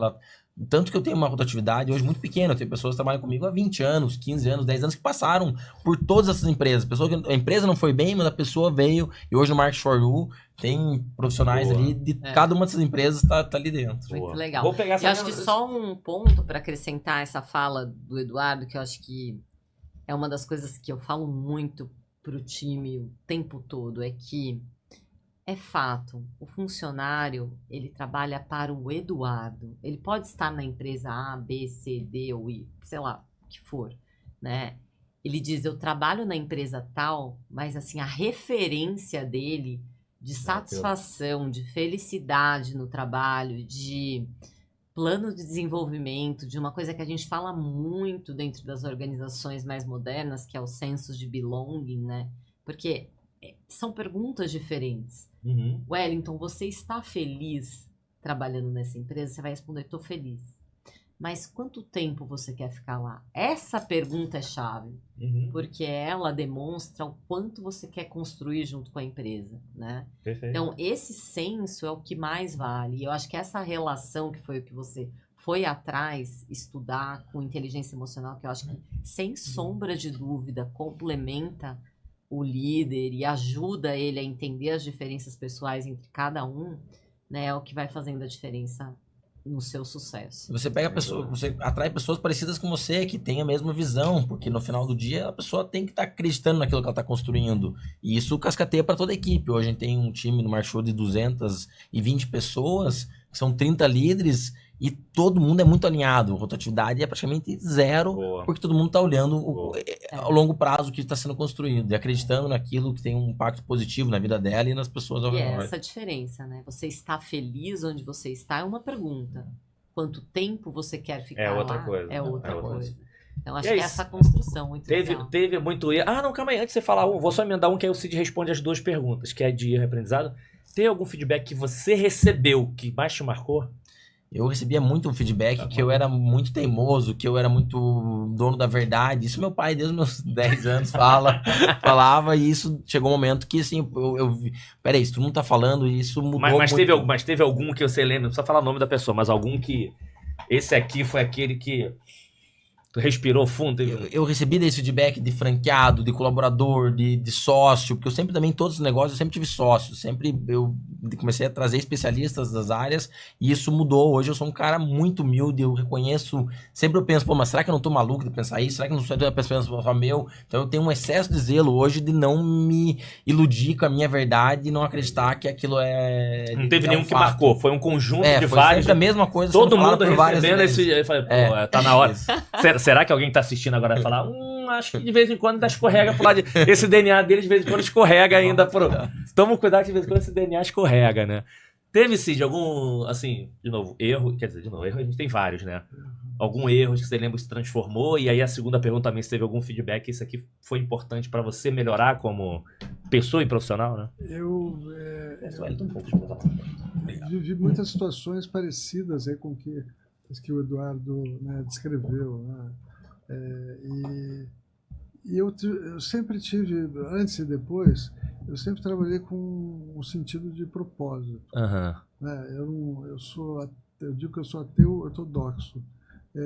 tanto que eu tenho uma rotatividade hoje muito pequena. Eu tenho pessoas que trabalham comigo há 20 anos, 15 anos, 10 anos, que passaram por todas essas empresas. A empresa não foi bem, mas a pessoa veio, e hoje no Market for You tem profissionais ali de cada uma dessas empresas tá ali dentro. Muito legal. Eu acho que só um ponto para acrescentar essa fala do Eduardo, que eu acho que é uma das coisas que eu falo muito pro time o tempo todo, é que é fato, o funcionário, ele trabalha para o Eduardo. Ele pode estar na empresa A, B, C, D ou I, sei lá, o que for, né? Ele diz, eu trabalho na empresa tal, mas assim, a referência dele de satisfação, de felicidade no trabalho, de plano de desenvolvimento, de uma coisa que a gente fala muito dentro das organizações mais modernas, que é o senso de belonging, né? Porque são perguntas diferentes. Wellington, você está feliz trabalhando nessa empresa? Você vai responder, estou feliz. mas quanto tempo você quer ficar lá? Essa pergunta é chave, porque ela demonstra o quanto você quer construir junto com a empresa, né? Perfeito. Então, esse senso é o que mais vale. E eu acho que essa relação, que foi o que você foi atrás, estudar com inteligência emocional, que eu acho que, sem sombra de dúvida, complementa o líder e ajuda ele a entender as diferenças pessoais entre cada um, né? É o que vai fazendo a diferença no seu sucesso. Você pega pessoas, você atrai pessoas parecidas com você, que têm a mesma visão, porque no final do dia a pessoa tem que estar acreditando naquilo que ela está construindo. E isso cascateia para toda a equipe. Hoje a gente tem um time no Marchou de 220 pessoas, que são 30 líderes, e todo mundo é muito alinhado. A rotatividade é praticamente zero, porque todo mundo está olhando ao longo prazo o que está sendo construído, e acreditando naquilo que tem um impacto positivo na vida dela e nas pessoas ao redor. E é essa diferença, né? Você está feliz onde você está é uma pergunta. Quanto tempo você quer ficar É outra lá coisa. é outra outra coisa. Então, acho E é que isso. essa construção muito legal. Teve muito erro. Ah, não, calma aí. Antes de você falar vou só emendar que aí o Cid responde as duas perguntas, que é de erro e aprendizado. Tem algum feedback que você recebeu que mais te marcou? Eu recebia muito um feedback que eu era muito teimoso, que eu era muito dono da verdade. Isso meu pai, desde os meus 10 anos, falava, e isso chegou um momento que, assim, eu vi, peraí, se todo mundo tá falando, e isso mudou Mas muito. teve algum que você lembra, não precisa falar o nome da pessoa, mas algum que esse aqui foi aquele que tu respirou fundo? Eu recebi desse feedback de franqueado, de colaborador, de sócio, porque eu sempre também, em todos os negócios, eu sempre tive sócios. Sempre eu comecei a trazer especialistas das áreas e isso mudou. Hoje eu sou um cara muito humilde, eu reconheço. Sempre eu penso, mas será que eu não tô maluco de pensar isso? Será que eu não sou de uma pessoa só meu? Então eu tenho um excesso de zelo hoje de não me iludir com a minha verdade e não acreditar que aquilo é. Não teve nenhum que fato. marcou, foi um conjunto de foi vários. sempre a mesma coisa. Todo sendo falada mundo por várias recebendo vezes. esse. Eu falei, pô, tá na hora. Será que alguém tá assistindo agora vai falar? Acho que de vez em quando ainda escorrega pro lado. Esse DNA dele de vez em quando escorrega ainda pro. Toma cuidado que de vez em quando esse DNA escorrega, né? Teve, Cid, algum, assim, de novo, erro, quer dizer, de novo, erro a gente tem vários, né? Algum erro que você lembra que se transformou, e aí a segunda pergunta também, se teve algum feedback, isso aqui foi importante para você melhorar como pessoa e profissional, né? Eu vivi muitas situações parecidas aí com que o Eduardo, né, descreveu, né? E eu sempre tive, antes e depois, eu sempre trabalhei com um sentido de propósito. Né? Eu digo que eu sou ateu ortodoxo.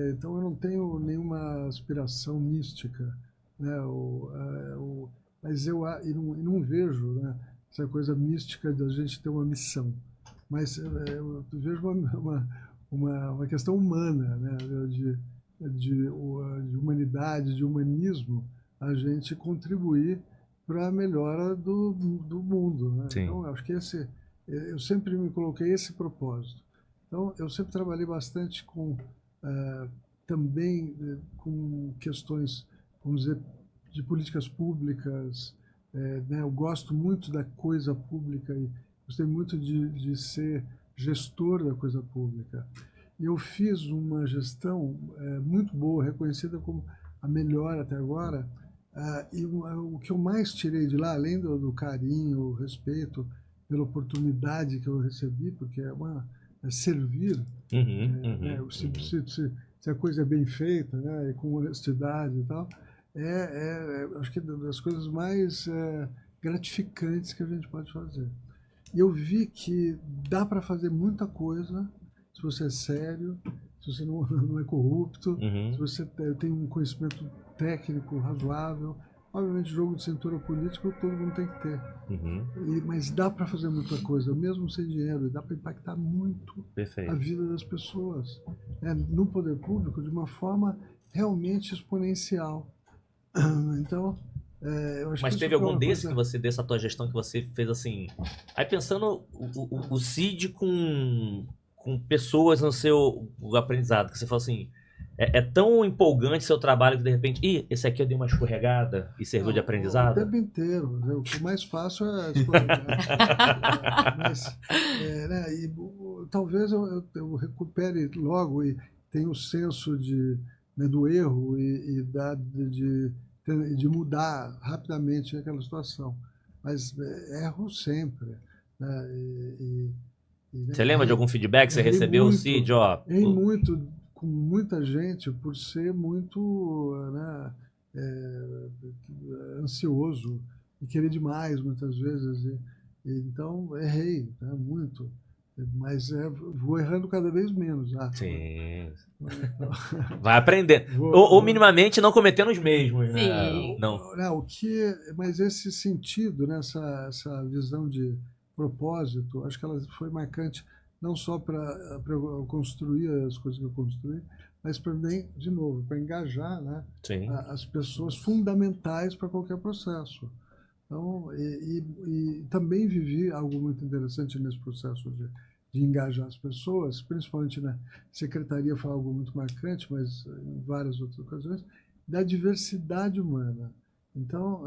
Então eu não tenho nenhuma aspiração mística, né? Mas eu não vejo, né, essa coisa mística da gente ter uma missão. Mas eu vejo uma questão humana, né, de humanidade, de humanismo, a gente contribuir para a melhora do mundo. Né? Então, acho que eu sempre me coloquei esse propósito. Então, eu sempre trabalhei bastante também com questões, vamos dizer, de políticas públicas. Né? Eu gosto muito da coisa pública e gostei muito de ser gestor da coisa pública. E eu fiz uma gestão muito boa, reconhecida como a melhor até agora. E o que eu mais tirei de lá, além do carinho, o respeito pela oportunidade que eu recebi, porque é servir, né? Se a coisa é bem feita, né? E com honestidade e tal, acho que das coisas mais gratificantes que a gente pode fazer. E eu vi que dá para fazer muita coisa se você é sério, se você não é corrupto, se você tem um conhecimento técnico razoável. Obviamente, jogo de cintura político todo mundo tem que ter. Mas dá para fazer muita coisa, mesmo sem dinheiro, e dá para impactar muito a vida das pessoas, né, no poder público de uma forma realmente exponencial. Então, eu acho Mas que teve algum coisa... dessa tua gestão que você fez assim... Aí pensando o Cid com pessoas no seu aprendizado, que você falou assim, é tão empolgante seu trabalho que de repente, esse aqui eu dei uma escorregada e serviu de aprendizado? O tempo inteiro, né? O que mais fácil é escorregar. Mas, né, talvez eu recupere logo e tenha o senso né, do erro e de mudar rapidamente aquela situação. Mas erro sempre. Né? Você lembra de algum feedback que você recebeu, Cid? Errei muito com muita gente por ser muito, né, ansioso e querer demais muitas vezes. Então, errei, né, muito. Mas vou errando cada vez menos. Sim. Então, Vai aprender. Ou minimamente não cometendo os mesmos, né? Sim. Não. Mas esse sentido, né, essa visão de propósito, acho que ela foi marcante não só para eu construir as coisas que eu construí, mas também, de novo, para engajar, né, Sim. as pessoas fundamentais para qualquer processo. Então, e também vivi algo muito interessante nesse processo de engajar as pessoas, principalmente na secretaria foi algo muito marcante, mas em várias outras ocasiões, da diversidade humana. Então,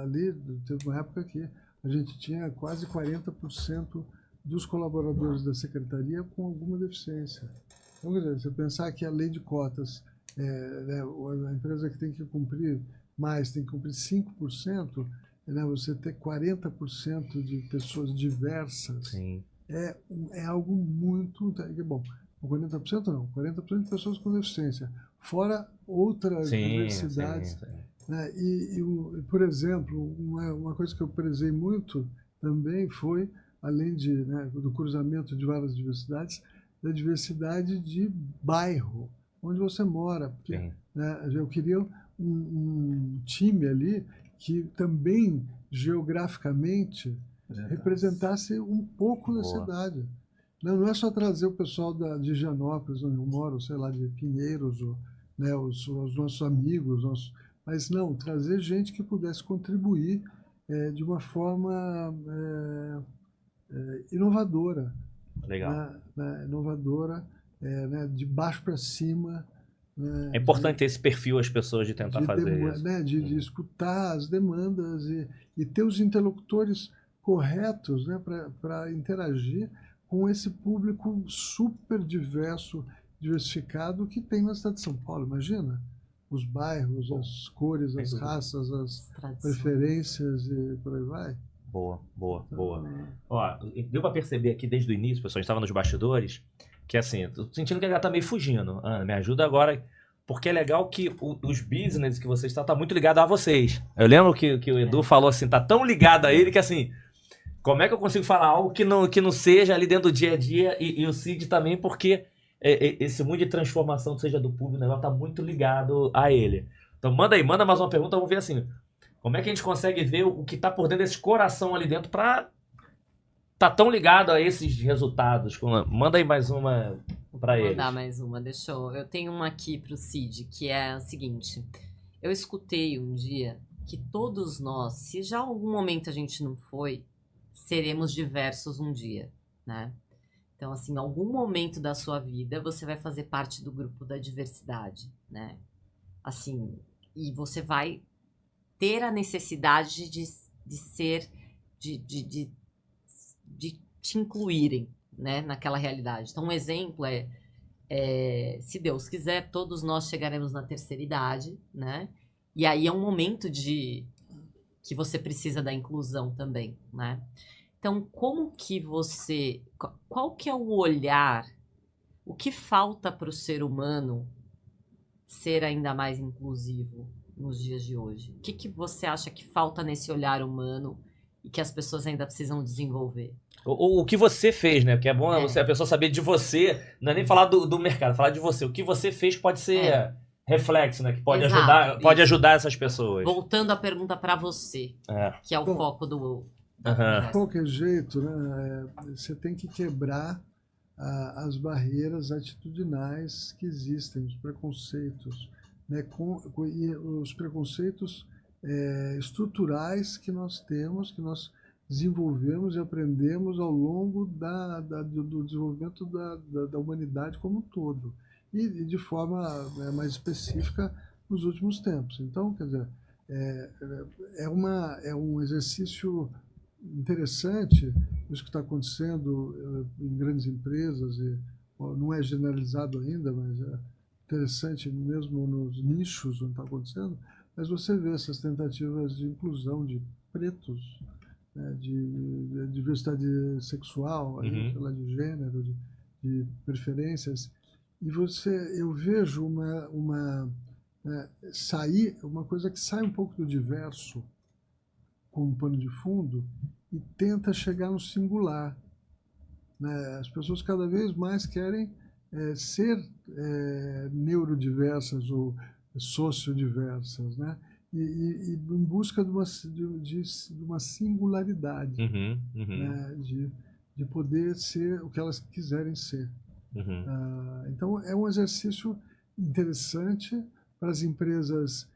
ali teve uma época que a gente tinha quase 40% dos colaboradores da secretaria com alguma deficiência. Então, quer dizer, você pensar que a lei de cotas, a empresa que tem que cumprir mais, tem que cumprir 5%, né, você ter 40% de pessoas diversas. Sim. É algo muito... Bom, 40% não, 40% de pessoas com deficiência, fora outras diversidades. Sim. Né? Por exemplo, uma coisa que eu prezei muito também foi, além né, do cruzamento de várias diversidades, da diversidade de bairro, onde você mora. Porque, né, eu queria um time ali que também, geograficamente, representasse um pouco da cidade. Não é só trazer o pessoal de Higienópolis, onde eu moro, sei lá, de Pinheiros, ou, né, os nossos amigos, mas não, trazer gente que pudesse contribuir de uma forma inovadora. Legal. Inovadora, né, de baixo para cima. Né, é importante ter esse perfil as pessoas de tentar fazer isso. Né, de escutar as demandas e ter os interlocutores corretos, né, para interagir com esse público super diversificado que tem na cidade de São Paulo. Imagina os bairros, as cores, as raças, as preferências e por aí vai. Boa. Ó, deu para perceber aqui desde o início, pessoal, a gente estava nos bastidores, que assim, tô sentindo que ela tá meio fugindo. Ana, me ajuda agora, porque é legal que os business que vocês estão tá muito ligado a vocês. Eu lembro que o Edu falou assim, tá tão ligado a ele que assim, como é que eu consigo falar algo que não seja ali dentro do dia a dia e o Cid também, porque esse mundo de transformação, seja do público, o negócio tá muito ligado a ele. Então manda mais uma pergunta, vamos ver assim, como é que a gente consegue ver o que tá por dentro desse coração ali dentro pra tá tão ligado a esses resultados? Manda aí mais uma pra ele. Vou mandar mais uma, eu tenho uma aqui pro Cid, que é a seguinte. Eu escutei um dia que todos nós, se já algum momento a gente não foi, seremos diversos um dia, né? Então, assim, em algum momento da sua vida, você vai fazer parte do grupo da diversidade, né? Assim, e você vai ter a necessidade de ser, de te incluírem, né, naquela realidade. Então, um exemplo se Deus quiser, todos nós chegaremos na terceira idade, né? E aí é um momento que você precisa da inclusão também, né? Então, como que qual que é o olhar, o que falta para o ser humano ser ainda mais inclusivo nos dias de hoje? O que você acha que falta nesse olhar humano e que as pessoas ainda precisam desenvolver? O que você fez, né? Porque é bom a pessoa saber de você, não é nem falar do mercado, falar de você. O que você fez pode ser reflexo, né? Que pode ajudar essas pessoas. Voltando à pergunta para você, que é o foco do... De qualquer jeito, né, você tem que quebrar as barreiras atitudinais que existem, os preconceitos, né, e os preconceitos estruturais que nós temos, que nós desenvolvemos e aprendemos ao longo do desenvolvimento da humanidade como um todo, e de forma mais específica nos últimos tempos. Então, quer dizer, é um exercício interessante isso que está acontecendo em grandes empresas, e não é generalizado ainda, mas é interessante mesmo nos nichos onde está acontecendo, mas você vê essas tentativas de inclusão de pretos, né, de diversidade sexual, de gênero, de preferências, E eu vejo uma coisa que sai um pouco do diverso como pano de fundo e tenta chegar no singular, né? As pessoas cada vez mais querem ser neurodiversas ou sociodiversas, né? E em busca de uma singularidade, né? De poder ser o que elas quiserem ser. Então, é um exercício interessante para as empresas,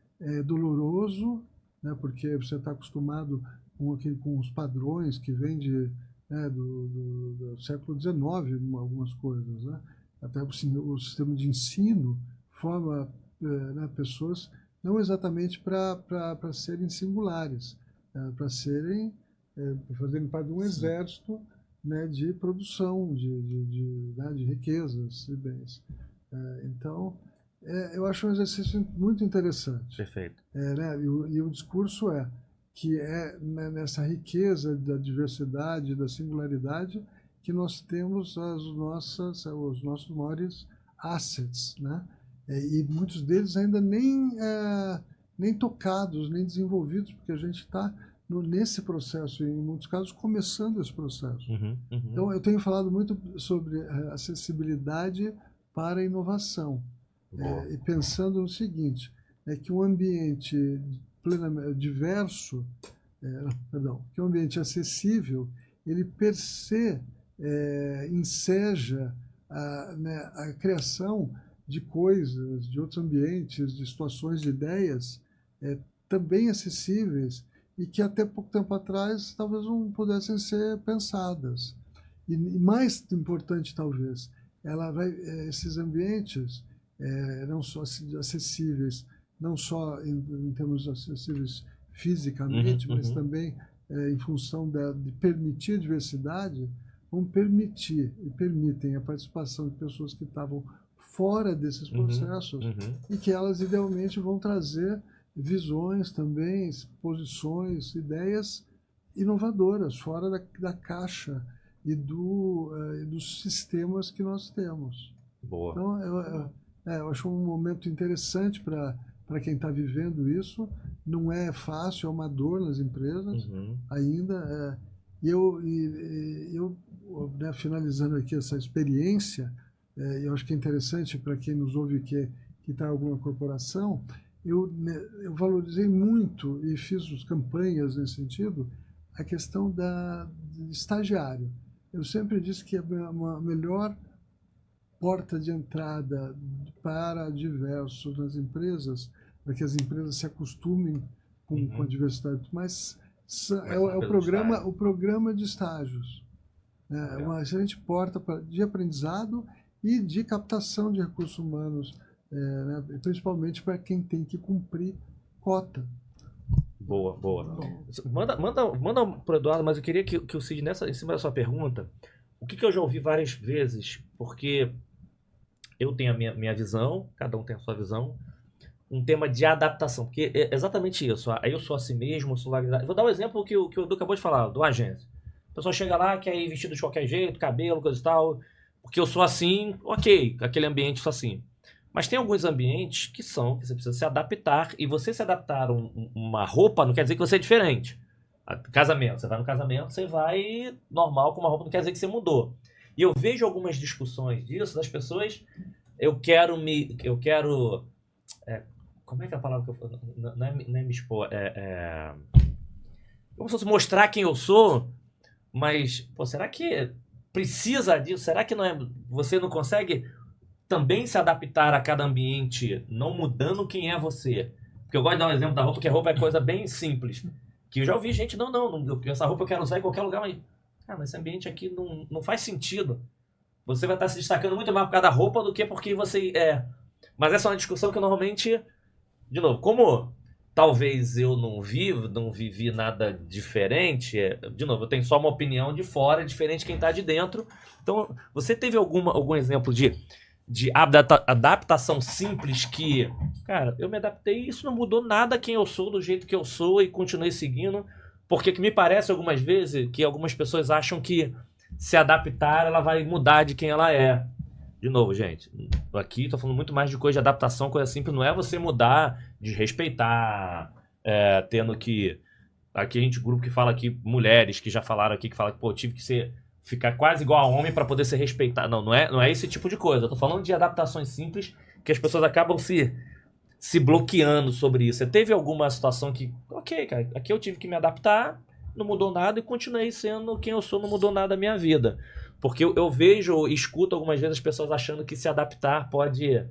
doloroso, né? Porque você está acostumado com os padrões que vêm do século XIX, algumas coisas, né? Até o sistema de ensino forma né, pessoas não exatamente para serem singulares, para fazerem parte de um exército, né, de produção de riquezas e bens. Então, eu acho um exercício muito interessante. Perfeito. Né, e o discurso que né, nessa riqueza da diversidade, da singularidade, que nós temos os nossos maiores assets, né? E muitos deles ainda nem tocados, nem desenvolvidos, porque a gente está nesse processo, e em muitos casos começando esse processo. Então, eu tenho falado muito sobre acessibilidade para a inovação, e pensando no seguinte, que um ambiente plenamente diverso, que um ambiente acessível, ele per se enseja a criação de coisas, de outros ambientes, de situações, de ideias também acessíveis e que até pouco tempo atrás talvez não pudessem ser pensadas. E mais importante talvez, esses ambientes não só acessíveis, não só em termos acessíveis fisicamente, mas também em função de permitir a diversidade, vão permitir e permitem a participação de pessoas que estavam fora desses processos e que elas idealmente vão trazer visões também, posições, ideias inovadoras, fora da caixa e dos sistemas que nós temos. Boa. Então, eu acho um momento interessante para quem está vivendo isso. Não é fácil, é uma dor nas empresas ainda. E eu né, finalizando aqui essa experiência, eu acho que é interessante para quem nos ouve que está em alguma corporação, eu valorizei muito e fiz campanhas nesse sentido, a questão de estagiário. Eu sempre disse que a melhor porta de entrada para diversos nas empresas, para que as empresas se acostumem com a diversidade, mas o programa de estágios. É uma excelente porta de aprendizado e de captação de recursos humanos, né, principalmente para quem tem que cumprir cota. Boa. Manda pro Eduardo, mas eu queria que o Cid, em cima da sua pergunta, o que eu já ouvi várias vezes, porque eu tenho a minha visão, cada um tem a sua visão, um tema de adaptação, porque é exatamente isso. Aí eu sou assim mesmo, singularidade. Vou dar um exemplo que o Edu acabou de falar, do agência. A pessoa chega lá, quer ir vestido de qualquer jeito, cabelo, coisa e tal, porque eu sou assim, ok, aquele ambiente eu sou assim. Mas tem alguns ambientes que você precisa se adaptar, e você se adaptar uma roupa não quer dizer que você é diferente. Casamento, você vai no casamento, você vai normal com uma roupa, não quer dizer que você mudou. E eu vejo algumas discussões disso, das pessoas, como é que é a palavra que eu falo? Não é me expor, como se fosse mostrar quem eu sou, mas, será que precisa disso? Será que você não consegue também se adaptar a cada ambiente, não mudando quem é você? Porque eu gosto de dar um exemplo da roupa, porque a roupa é coisa bem simples. Que eu já ouvi gente, essa roupa eu quero usar em qualquer lugar, mas esse ambiente aqui não faz sentido. Você vai estar se destacando muito mais por causa da roupa do que porque você é. Mas essa é uma discussão que normalmente, de novo, como talvez eu não vivi nada diferente, de novo, eu tenho só uma opinião de fora, diferente de quem está de dentro. Então, você teve algum exemplo de adaptação simples que, cara, eu me adaptei e isso não mudou nada quem eu sou, do jeito que eu sou, e continuei seguindo, porque que me parece algumas vezes que algumas pessoas acham que se adaptar ela vai mudar de quem ela é. De novo, gente, aqui tô falando muito mais de coisa de adaptação, coisa simples, não é você mudar, desrespeitar, tendo que... Aqui a gente, grupo que fala aqui, mulheres que já falaram aqui, que fala que, pô, tive que ficar quase igual a homem pra poder ser respeitado. Não é esse tipo de coisa. Eu tô falando de adaptações simples que as pessoas acabam se bloqueando sobre isso. Você teve alguma situação que, ok, cara, aqui eu tive que me adaptar, não mudou nada e continuei sendo quem eu sou, não mudou nada a minha vida. Porque eu vejo, escuto algumas vezes as pessoas achando que se adaptar pode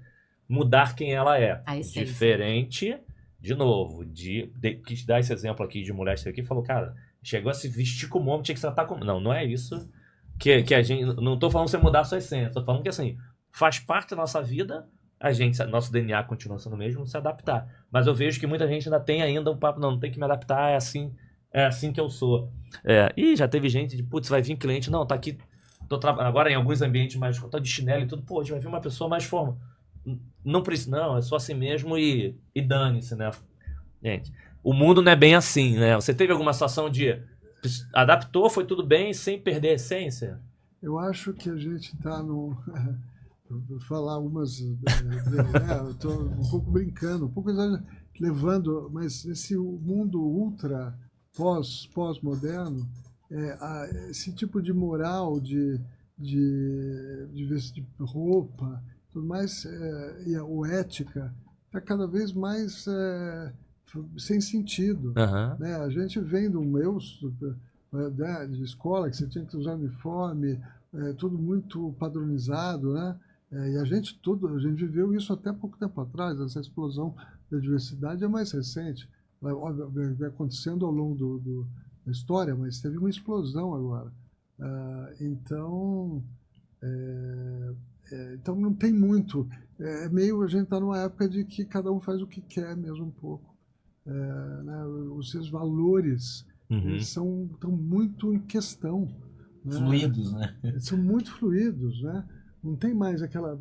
mudar quem ela é. A essência. Diferente, de novo, que te dá esse exemplo aqui de mulher que falou, cara, chegou a se vestir como homem, tinha que se tratar como... Não é isso que a gente... Não tô falando você mudar a sua essência, tô falando que assim, faz parte da nossa vida, nosso DNA continua sendo o mesmo, se adaptar. Mas eu vejo que muita gente ainda tem um papo, não tem que me adaptar, é assim que eu sou. E já teve gente de, putz, vai vir cliente, não, tá aqui... Agora em alguns ambientes mais tô de chinelo e tudo, pô, vai vir uma pessoa mais forma. Não precisa, não, é só assim mesmo e dane-se, né? Gente, o mundo não é bem assim, né? Você teve alguma situação de adaptou, foi tudo bem, sem perder a essência? Eu acho que a gente está no... Vou falar algumas... eu estou um pouco brincando, um pouco levando, mas esse mundo ultra pós-moderno, esse tipo de moral de vestir roupa, tudo mais, ou ética, está cada vez mais sem sentido. Uhum. Né? A gente vem do de escola, que você tinha que usar uniforme, tudo muito padronizado, né? E a gente viveu isso até pouco tempo atrás. Essa explosão da diversidade é mais recente, vai acontecendo ao longo da história, mas teve uma explosão agora. Então não tem muito. A gente está numa época de que cada um faz o que quer mesmo um pouco. Né? Os seus valores estão muito em questão. Né? Fluidos, né? São muito fluidos, né? Não tem mais aquela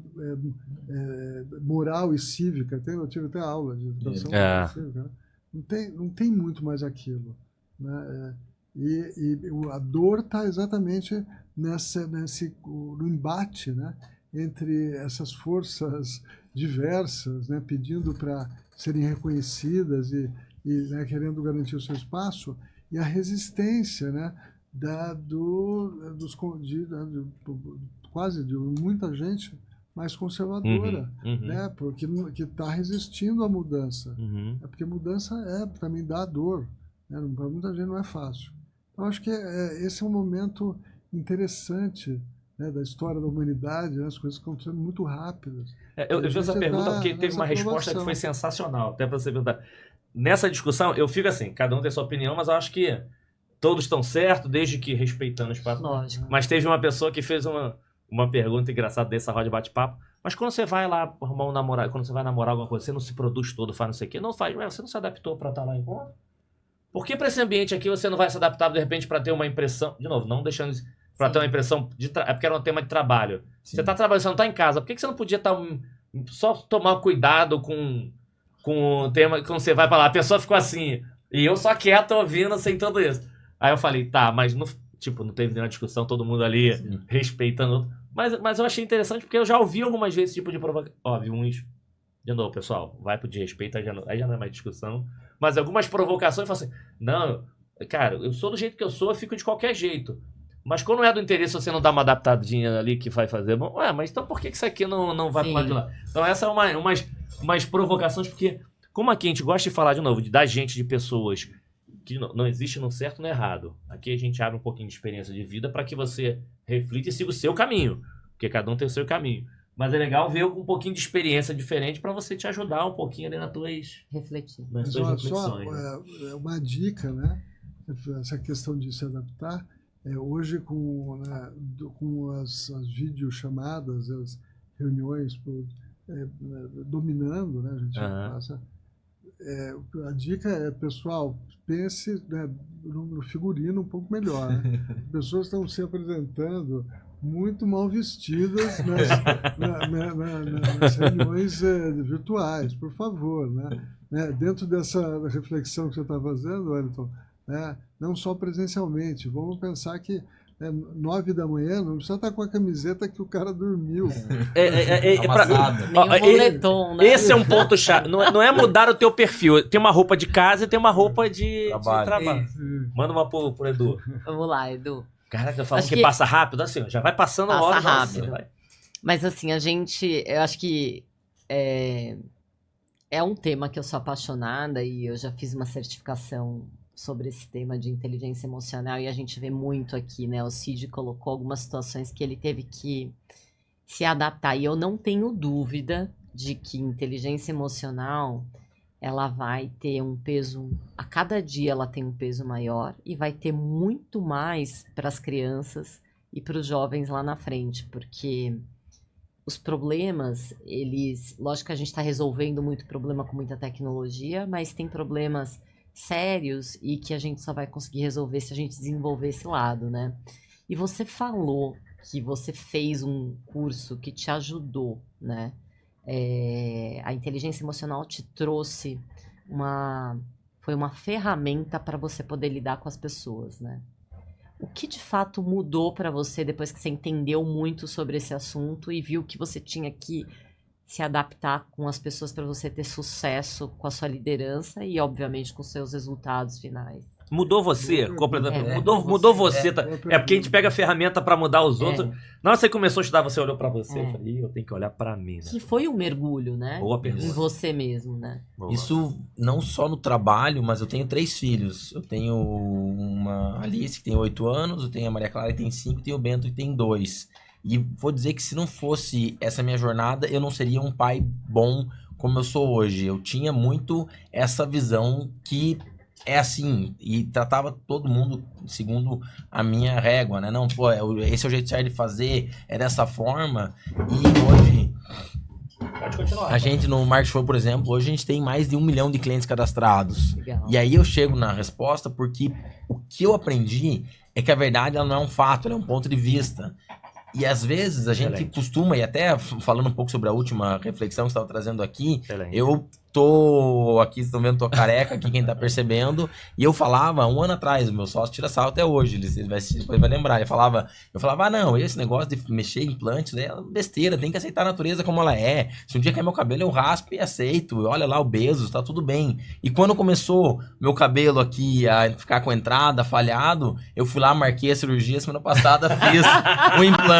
moral e cívica. Eu tive até aula de educação cívica. Né? Não tem muito mais aquilo. Né? E a dor está exatamente no embate, né? Entre essas forças diversas, né? Pedindo para serem reconhecidas e né? Querendo garantir o seu espaço, e a resistência, né? Quase de muita gente mais conservadora, né? Porque que está resistindo à mudança. Porque mudança também dá dor, né? Para muita gente não é fácil. Então acho que esse é um momento interessante, né, da história da humanidade, né? As coisas estão sendo muito rápidas. Eu fiz essa pergunta porque teve uma resposta que foi sensacional, até para você perguntar. Nessa discussão, eu fico assim, cada um tem sua opinião, mas eu acho que todos estão certos, desde que respeitando o espaço. Lógico. Mas teve uma pessoa que fez uma pergunta engraçada dessa roda de bate-papo. Mas quando você vai lá arrumar um namorado, quando você vai namorar alguma coisa, você não se produz todo, faz não sei o quê, não faz. Ué, você não se adaptou para estar lá em conta? Por que para esse ambiente aqui você não vai se adaptar de repente para ter uma impressão, de novo, não deixando para ter uma impressão é porque era um tema de trabalho. Sim. Você está trabalhando, você não está em casa. Por que você não podia estar só tomar cuidado com o tema quando você vai para lá? A pessoa ficou assim, e eu só quieto ouvindo sem tudo isso. Aí eu falei, tá, mas não teve nenhuma discussão, todo mundo ali respeitando. Mas eu achei interessante porque eu já ouvi algumas vezes esse tipo de provocação. Óbvio, uns. De novo, pessoal, vai pro desrespeito, aí já não é mais discussão. Mas algumas provocações eu falo assim, não, cara, eu sou do jeito que eu sou, eu fico de qualquer jeito. Mas quando é do interesse, você não dá uma adaptadinha ali que vai fazer. Bom, mas então por que isso aqui não vai pro lado de lá? Então essa é umas provocações, porque como aqui a gente gosta de falar de novo, da gente, de pessoas que não existe no certo e no errado. Aqui a gente abre um pouquinho de experiência de vida para que você reflita e siga o seu caminho. Porque cada um tem o seu caminho. Mas é legal ver um pouquinho de experiência diferente para você te ajudar um pouquinho ali nas tuas reflexões. Só uma dica, né? Essa questão de se adaptar. Hoje, com as videochamadas, as reuniões dominando, né? A gente passa. A dica é, pessoal, pense, né, no figurino um pouco melhor. Né? As pessoas estão se apresentando muito mal vestidas nas reuniões virtuais, por favor. Né? Dentro dessa reflexão que você está fazendo, Wellington, não só presencialmente, vamos pensar que 9 da manhã, não precisa estar com a camiseta que o cara dormiu. Amassado. Nem o moletom, né? Esse é um ponto chave. Não é mudar o teu perfil. Tem uma roupa de casa e tem uma roupa de trabalho. Manda uma pro Edu. Vamos lá, Edu. Caraca, falando Acho que passa rápido, assim, ó, já vai passando a Passa hora. rápido. Nossa, vai. Mas assim, eu acho que é um tema que eu sou apaixonada e eu já fiz uma certificação sobre esse tema de inteligência emocional e a gente vê muito aqui, né? O Cid colocou algumas situações que ele teve que se adaptar e eu não tenho dúvida de que inteligência emocional ela vai ter um peso, a cada dia ela tem um peso maior e vai ter muito mais para as crianças e para os jovens lá na frente, porque os problemas, lógico que a gente está resolvendo muito problema com muita tecnologia, mas tem problemas sérios e que a gente só vai conseguir resolver se a gente desenvolver esse lado, né? E você falou que você fez um curso que te ajudou, né? A inteligência emocional te trouxe foi uma ferramenta para você poder lidar com as pessoas, né? O que de fato mudou para você depois que você entendeu muito sobre esse assunto e viu que você tinha que se adaptar com as pessoas para você ter sucesso com a sua liderança e, obviamente, com seus resultados finais? Mudou você? Mudou, Completamente. é. Mudou você. Tá? É. É porque a gente pega a ferramenta pra mudar os outros. É. Na hora que você começou a estudar, você olhou pra você. É. Eu falei, eu tenho que olhar pra mim, né? Que foi um mergulho, né? Boa pergunta. Em você mesmo, né? Boa. Isso não só no trabalho, mas eu tenho 3 filhos. Eu tenho uma Alice que tem 8 anos, eu tenho a Maria Clara que tem 5 e tenho o Bento que tem 2. E vou dizer que se não fosse essa minha jornada, eu não seria um pai bom como eu sou hoje. Eu tinha muito essa visão que é assim, e tratava todo mundo segundo a minha régua, né? Não, pô, esse é o jeito certo de fazer, é dessa forma. E hoje, Pode continuar. a gente no Marketing Flow, por exemplo, hoje a gente tem mais de 1 milhão de clientes cadastrados. Legal. E aí eu chego na resposta porque o que eu aprendi é que a verdade ela não é um fato, ela é um ponto de vista. E às vezes a gente Excelente. costuma, e até falando um pouco sobre a última reflexão que você estava trazendo aqui, Excelente. eu tô aqui, vocês estão vendo, tô careca aqui, quem tá percebendo, e eu falava, 1 ano atrás, o meu sócio tira sarro até hoje, ele vai, depois vai lembrar, eu falava, não, esse negócio de mexer em implantes é besteira, tem que aceitar a natureza como ela é, se um dia cair meu cabelo eu raspo e aceito, olha lá o Bezos, tá tudo bem. E quando começou meu cabelo aqui a ficar com entrada, falhado, eu fui lá, marquei a cirurgia, semana passada fiz um implante.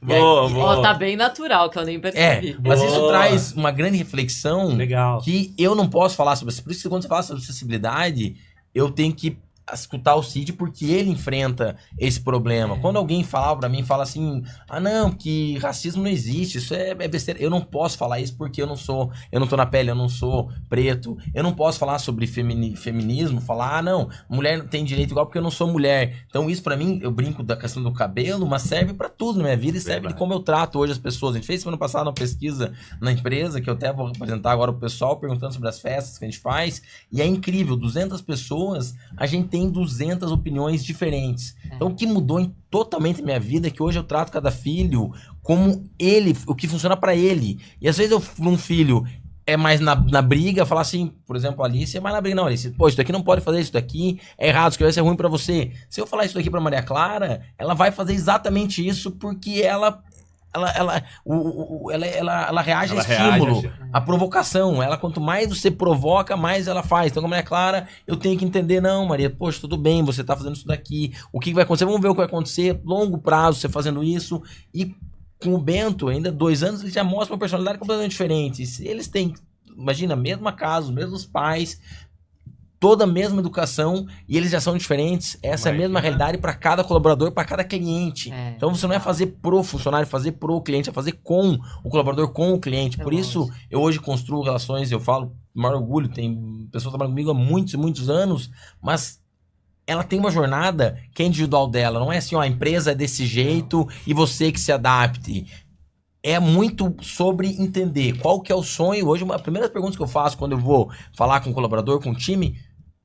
Boa, boa. Ó, tá bem natural, que eu nem percebi. Mas isso Boa. traz uma grande reflexão Legal. que eu não posso falar sobre isso. Por isso que quando você fala sobre acessibilidade, eu tenho que escutar o Cid porque ele enfrenta esse problema. Quando alguém fala pra mim, fala assim, não, que racismo não existe, isso é besteira. Eu não posso falar isso porque eu não tô na pele, eu não sou preto. Eu não posso falar sobre feminismo, falar, não, mulher tem direito igual porque eu não sou mulher. Então isso pra mim, eu brinco da questão do cabelo, mas serve pra tudo na minha vida e serve de como eu trato hoje as pessoas. A gente fez semana passada uma pesquisa na empresa, que eu até vou apresentar agora pro pessoal, perguntando sobre as festas que a gente faz, e é incrível, 200 pessoas, a gente tem 200 opiniões diferentes. Então o que mudou totalmente a minha vida é que hoje eu trato cada filho como o que funciona pra ele. E às vezes um filho é mais na briga, falar assim, por exemplo, a Alice é mais na briga, não, Alice, pô, isso daqui não pode fazer, isso daqui é errado, isso aqui vai ser ruim pra você. Se eu falar isso daqui pra Maria Clara, ela vai fazer exatamente isso porque ela reage a estímulo, a provocação. Ela, quanto mais você provoca, mais ela faz. Então, como é clara, eu tenho que entender, não, Maria, poxa, tudo bem, você tá fazendo isso daqui, o que vai acontecer? Vamos ver o que vai acontecer, longo prazo, você fazendo isso. E com o Bento, ainda 2 anos, ele já mostra uma personalidade completamente diferente. Se eles têm, imagina, mesma casa, os mesmos pais, toda a mesma educação e eles já são diferentes. Essa é a mesma realidade para cada colaborador, para cada cliente. Então você não é fazer pro funcionário, fazer pro cliente, é fazer com o colaborador, com o cliente. Por isso eu hoje construo relações, eu falo com maior orgulho, tem pessoas que trabalham comigo há muitos e muitos anos, mas ela tem uma jornada que é individual dela. Não é assim, ó, a empresa é desse jeito e você que se adapte. É muito sobre entender qual que é o sonho. Hoje, uma primeira pergunta que eu faço quando eu vou falar com um colaborador, com um time,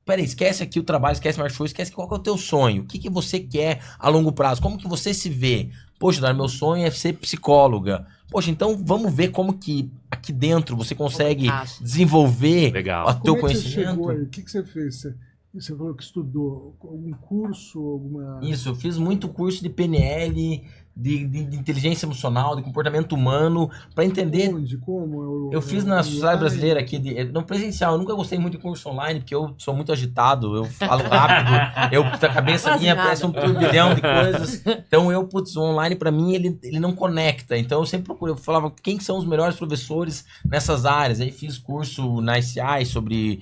peraí, esquece aqui o trabalho, esquece o smartphone, esquece qual que é o teu sonho. O que que você quer a longo prazo? Como que você se vê? Poxa, Dar, meu sonho é ser psicóloga. Poxa, então vamos ver como que aqui dentro você consegue desenvolver o teu Como é que você chegou conhecimento. aí? O que você fez? Você falou que estudou algum curso, alguma... Isso, eu fiz muito curso de PNL, de inteligência emocional, de comportamento humano, para entender. Onde? Como? Eu fiz na Sociedade Brasileira aqui, no presencial. Eu nunca gostei muito de curso online, porque eu sou muito agitado, eu falo rápido, a cabeça Quase minha nada. parece um turbilhão de coisas. Então, o online, para mim, ele não conecta. Então, eu sempre procurei, eu falava quem que são os melhores professores nessas áreas. Aí fiz curso na ICI sobre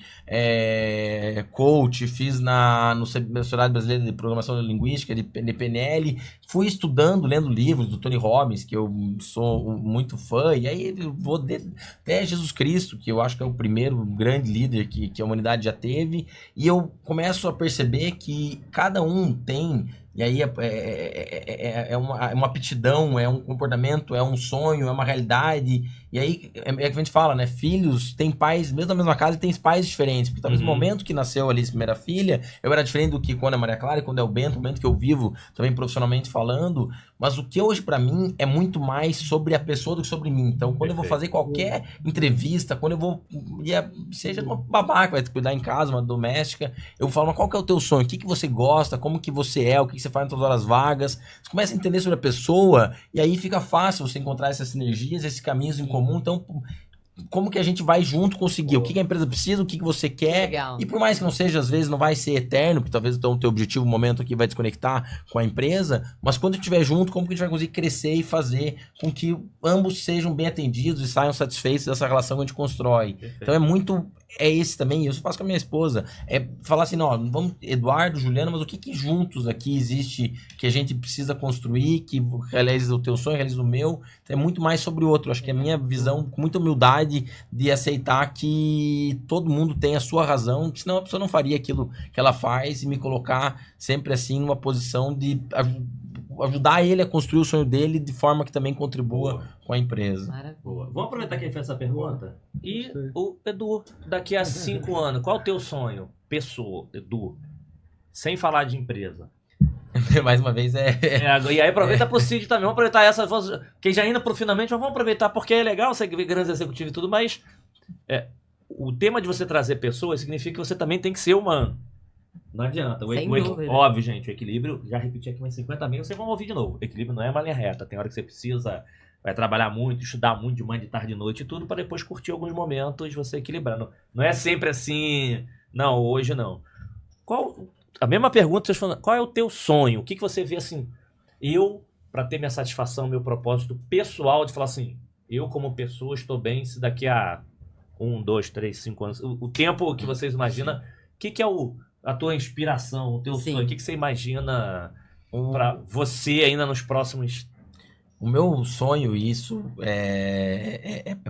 coach, fiz na Sociedade Brasileira de Programação Linguística, de PNL. Fui estudando, lendo livros do Tony Robbins, que eu sou muito fã, e aí eu vou até Jesus Cristo, que eu acho que é o primeiro grande líder que a humanidade já teve, e eu começo a perceber que cada um tem, e aí é uma aptidão, é um comportamento, é um sonho, é uma realidade, e aí é que a gente fala, né, filhos têm pais, mesmo na mesma casa, e têm pais diferentes, porque talvez no momento que nasceu ali a primeira filha, eu era diferente do que quando é Maria Clara e quando é o Bento, o momento que eu vivo também profissionalmente falando, mas o que hoje pra mim é muito mais sobre a pessoa do que sobre mim. Então, quando eu vou fazer qualquer entrevista, quando eu vou, seja uma babá que vai cuidar em casa, uma doméstica, eu falo, mas qual que é o teu sonho? O que você gosta? Como que você é? O que você faz nas suas horas vagas? Você começa a entender sobre a pessoa e aí fica fácil você encontrar essas sinergias, esses caminhos em comum. Então, como que a gente vai junto conseguir? O que a empresa precisa, o que você quer. Legal. E por mais que não seja, às vezes não vai ser eterno, porque talvez então, o teu objetivo, o momento aqui vai desconectar com a empresa, mas quando estiver junto, como que a gente vai conseguir crescer e fazer com que ambos sejam bem atendidos e saiam satisfeitos dessa relação que a gente constrói. Então é esse também, isso eu faço com a minha esposa, é falar assim, não, vamos, Eduardo, Juliana, mas o que juntos aqui existe que a gente precisa construir, que realiza o teu sonho, realiza o meu, então é muito mais sobre o outro. Acho que a minha visão, com muita humildade, de aceitar que todo mundo tem a sua razão, senão a pessoa não faria aquilo que ela faz, e me colocar sempre assim numa posição de ajudar ele a construir o sonho dele de forma que também contribua com a empresa. Maravilha. Boa. Vamos aproveitar que ele fez essa pergunta. E Sei. o Edu, daqui a 5 anos, qual é o teu sonho? Pessoa, Edu. Sem falar de empresa. Mais uma vez E aí aproveita pro Cid também. Vamos aproveitar essa. Quem já indo pro finalmente, mas vamos aproveitar porque é legal você ver grandes executivos e tudo, mas o tema de você trazer pessoas significa que você também tem que ser humano. Não adianta. Sem dúvida. Óbvio, gente, o equilíbrio, já repeti aqui umas 50 mil, vocês vão ouvir de novo. O equilíbrio não é uma linha reta. Tem hora que você precisa, vai trabalhar muito, estudar muito de manhã, de tarde, de noite e tudo, para depois curtir alguns momentos, você equilibrando. Não é sempre assim, não, hoje não. A mesma pergunta, vocês falando, qual é o teu sonho? O que você vê assim, para ter minha satisfação, meu propósito pessoal, de falar assim, eu como pessoa estou bem se daqui a 1, 2, 3, 5 anos, o tempo que vocês imaginam, o que é a tua inspiração, o teu Sim. sonho? O que você imagina para você ainda nos próximos... O meu sonho, isso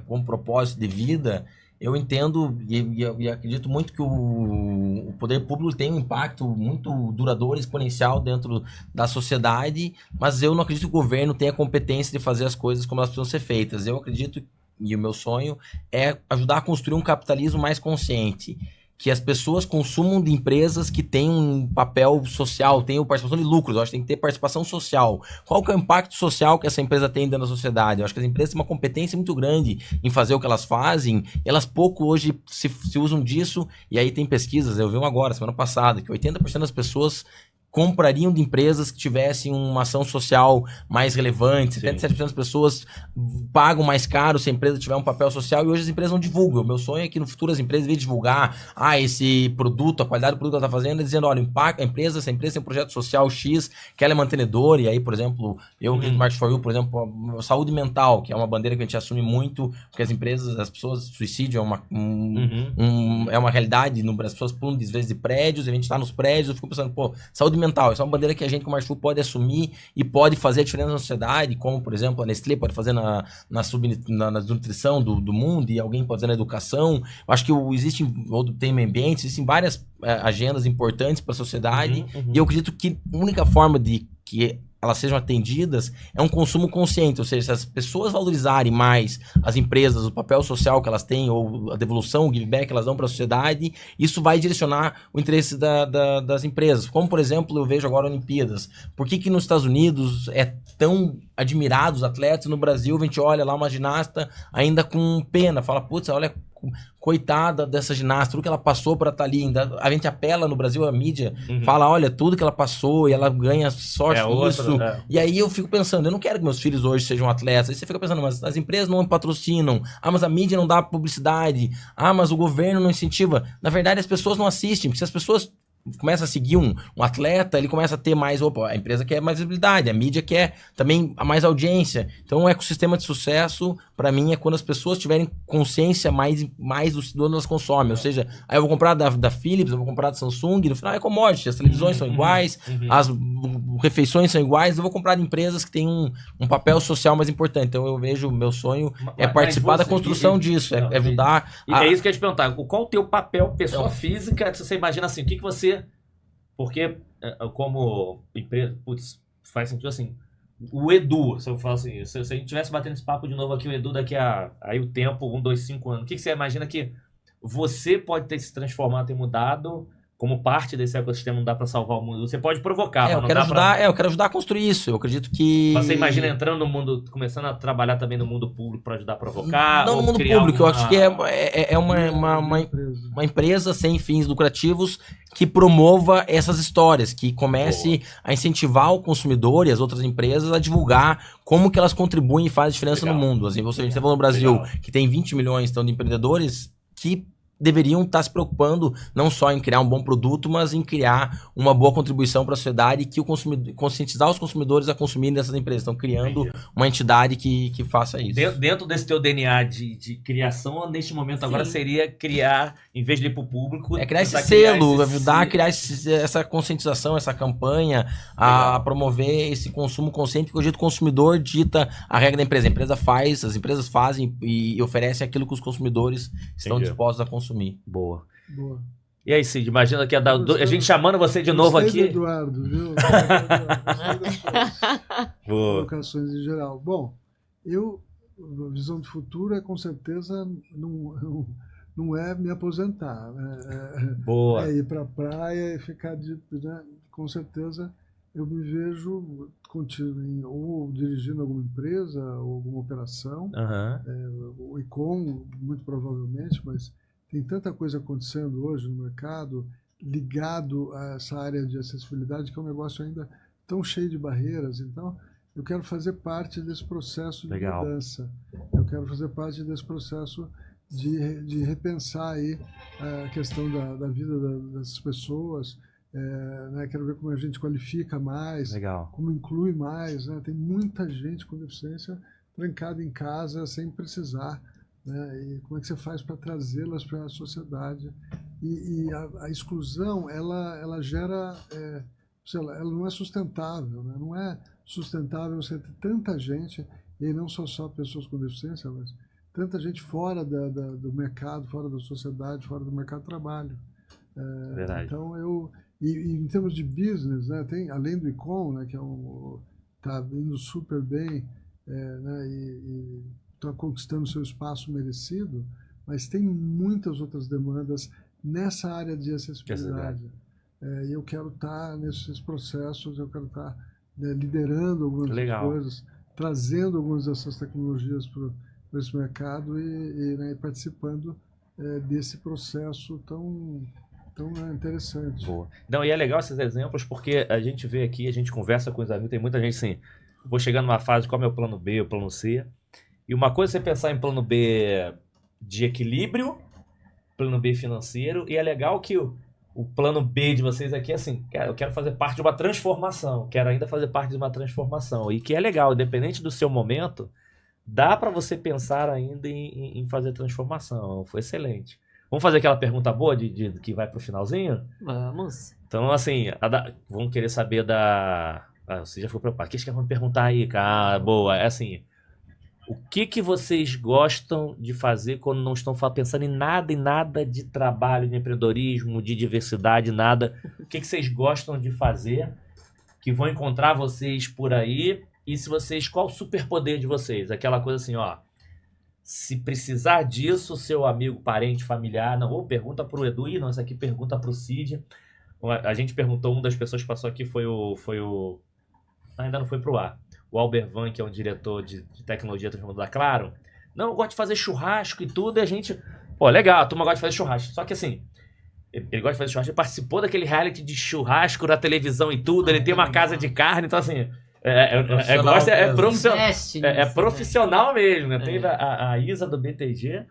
como propósito de vida, eu entendo e acredito muito que o poder público tem um impacto muito duradouro, exponencial dentro da sociedade, mas eu não acredito que o governo tenha a competência de fazer as coisas como elas precisam ser feitas. Eu acredito, e o meu sonho é ajudar a construir um capitalismo mais consciente, que as pessoas consumam de empresas que têm um papel social, tenham participação de lucros. Eu acho que tem que ter participação social. Qual que é o impacto social que essa empresa tem dentro da sociedade? Eu acho que as empresas têm uma competência muito grande em fazer o que elas fazem. Elas pouco hoje se usam disso, e aí tem pesquisas, eu vi uma agora, semana passada, que 80% das pessoas comprariam de empresas que tivessem uma ação social mais relevante. 77% das pessoas pagam mais caro se a empresa tiver um papel social, e hoje as empresas não divulgam. O meu sonho é que no futuro as empresas venham divulgar esse produto, a qualidade do produto que ela está fazendo, dizendo, olha, essa empresa tem um projeto social X, que ela é mantenedora, e aí, por exemplo, eu acredito no Market for You, por exemplo, saúde mental, que é uma bandeira que a gente assume muito, porque as pessoas, suicídio é uma realidade, as pessoas pulam às vezes de prédios, a gente está nos prédios, eu fico pensando, saúde mental, essa é uma bandeira que a gente, como Market for You, pode assumir e pode fazer a diferença na sociedade, como, por exemplo, a Nestlé pode fazer na nutrição do mundo, e alguém pode fazer na educação. Eu acho que tem meio ambiente, existem várias agendas importantes para a sociedade, e eu acredito que a única forma de que elas sejam atendidas é um consumo consciente, ou seja, se as pessoas valorizarem mais as empresas, o papel social que elas têm, ou a devolução, o give back que elas dão para a sociedade, isso vai direcionar o interesse das empresas. Como, por exemplo, eu vejo agora Olimpíadas. Por que nos Estados Unidos é tão admirado os atletas? No Brasil, a gente olha lá uma ginasta ainda com pena, fala, putz, olha coitada dessa ginasta, tudo que ela passou para estar ali. A gente apela no Brasil, a mídia fala, olha, tudo que ela passou e ela ganha sorte nisso. E aí eu fico pensando, eu não quero que meus filhos hoje sejam atletas. Aí você fica pensando, mas as empresas não patrocinam. Ah, mas a mídia não dá publicidade. Ah, mas o governo não incentiva. Na verdade, as pessoas não assistem, porque se as pessoas começa a seguir um atleta, ele começa a ter mais, a empresa quer mais visibilidade, a mídia quer também mais audiência. Então, um ecossistema de sucesso, para mim, é quando as pessoas tiverem consciência mais do onde elas consomem. Ou seja, aí eu vou comprar da Philips, eu vou comprar da Samsung, no final é commodity, as televisões são iguais, as refeições são iguais, eu vou comprar de empresas que têm um papel social mais importante. Então, eu vejo, meu sonho é participar da construção disso, é ajudar... É isso que eu ia te perguntar, qual o teu papel, pessoa física, se você imagina assim, o que você... Porque, como empresa, faz sentido assim. O Edu, se eu falar assim, se a gente tivesse batendo esse papo de novo aqui, o Edu daqui a aí o tempo, 1, 2, 5 anos, o que você imagina que você pode ter se transformado, ter mudado como parte desse ecossistema? Não dá pra salvar o mundo. Você pode provocar, eu quero ajudar a construir isso. Eu acredito que... Você imagina entrando no mundo, começando a trabalhar também no mundo público para ajudar a provocar? Não no mundo público, eu acho que é uma empresa sem fins lucrativos que promova essas histórias, que comece a incentivar o consumidor e as outras empresas a divulgar como que elas contribuem e fazem diferença no mundo. Assim, a gente está falando no Brasil, que tem 20 milhões de empreendedores que deveriam estar se preocupando não só em criar um bom produto, mas em criar uma boa contribuição para a sociedade e que conscientizar os consumidores a consumirem dessas empresas. Estão criando uma entidade que faça isso. Dentro desse teu DNA de criação, neste momento agora seria criar, em vez de ir para o público... criar esse selo, ajudar a criar essa conscientização, essa campanha, a promover esse consumo consciente, porque o jeito consumidor dita a regra da empresa. A empresa faz, as empresas fazem e oferecem aquilo que os consumidores estão dispostos a consumir. Boa. E aí, Cid, imagina que a gente chamando você de novo aqui. Eduardo, viu? Colocações em geral. Bom, a visão de futuro com certeza não é me aposentar, né? Boa. É ir para a praia e ficar né? Com certeza eu me vejo ou dirigindo alguma empresa ou alguma operação, o ICOM muito provavelmente, mas tem tanta coisa acontecendo hoje no mercado ligado a essa área de acessibilidade que é um negócio ainda tão cheio de barreiras. Então, eu quero fazer parte desse processo de mudança. Eu quero fazer parte desse processo de repensar aí a questão da vida dessas pessoas. Né? Quero ver como a gente qualifica mais, como inclui mais. Né? Tem muita gente com deficiência trancada em casa sem precisar. Né? E como é que você faz para trazê-las para a sociedade? E a exclusão, ela gera, ela não é sustentável, né? Não é sustentável você ter tanta gente, e não só pessoas com deficiência, mas tanta gente fora do mercado, fora da sociedade, fora do mercado de trabalho. Verdade. Então, e em termos de business, né, tem, além do ICOM, né, que está indo super bem, né, e está conquistando seu espaço merecido, mas tem muitas outras demandas nessa área de acessibilidade. E eu quero estar nesses processos, eu quero estar liderando algumas coisas, trazendo algumas dessas tecnologias para esse mercado e participando desse processo tão interessante. Boa. Não, e é legal esses exemplos porque a gente vê aqui, a gente conversa com os amigos, tem muita gente assim, vou chegar numa fase, qual é o meu plano B, o plano C? E uma coisa é você pensar em plano B de equilíbrio, plano B financeiro, e é legal que o plano B de vocês aqui é assim, eu quero fazer parte de uma transformação, quero ainda fazer parte de uma transformação, e que é legal, independente do seu momento, dá para você pensar ainda em fazer transformação. Foi excelente. Vamos fazer aquela pergunta boa que vai pro finalzinho? Vamos. Então, assim, vamos querer saber você já foi preocupado. O que vocês querem me perguntar aí, cara? Boa, é assim... O que vocês gostam de fazer quando não estão pensando em nada de trabalho, de empreendedorismo, de diversidade, nada? O que vocês gostam de fazer que vão encontrar vocês por aí? E qual o superpoder de vocês? Aquela coisa assim, ó, se precisar disso, seu amigo, parente, familiar, ou pergunta pro Edu, isso aqui pergunta pro Cid. A gente perguntou, uma das pessoas que passou aqui foi o ainda não foi pro ar. O Albert Van, que é um diretor de tecnologia transformadora da Claro. Não, eu gosto de fazer churrasco e tudo, e a gente Pô, legal, a turma gosta de fazer churrasco. Só que assim, ele gosta de fazer churrasco, ele participou daquele reality de churrasco na televisão e tudo, ele tem uma casa de carne, então assim... profissional mesmo, né? Teve a Isa do BTG,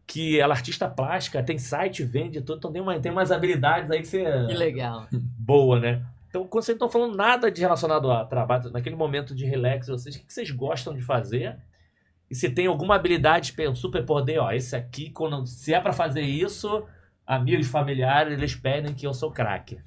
que ela é artista plástica, tem site, vende tudo, então tem umas habilidades aí que você... Que legal. Boa, né? Então, quando vocês não estão falando nada de relacionado a trabalho, naquele momento de relax, vocês, o que vocês gostam de fazer? E se tem alguma habilidade, um superpoder, ó, esse aqui, se é pra fazer isso, amigos, familiares, eles pedem que eu sou craque.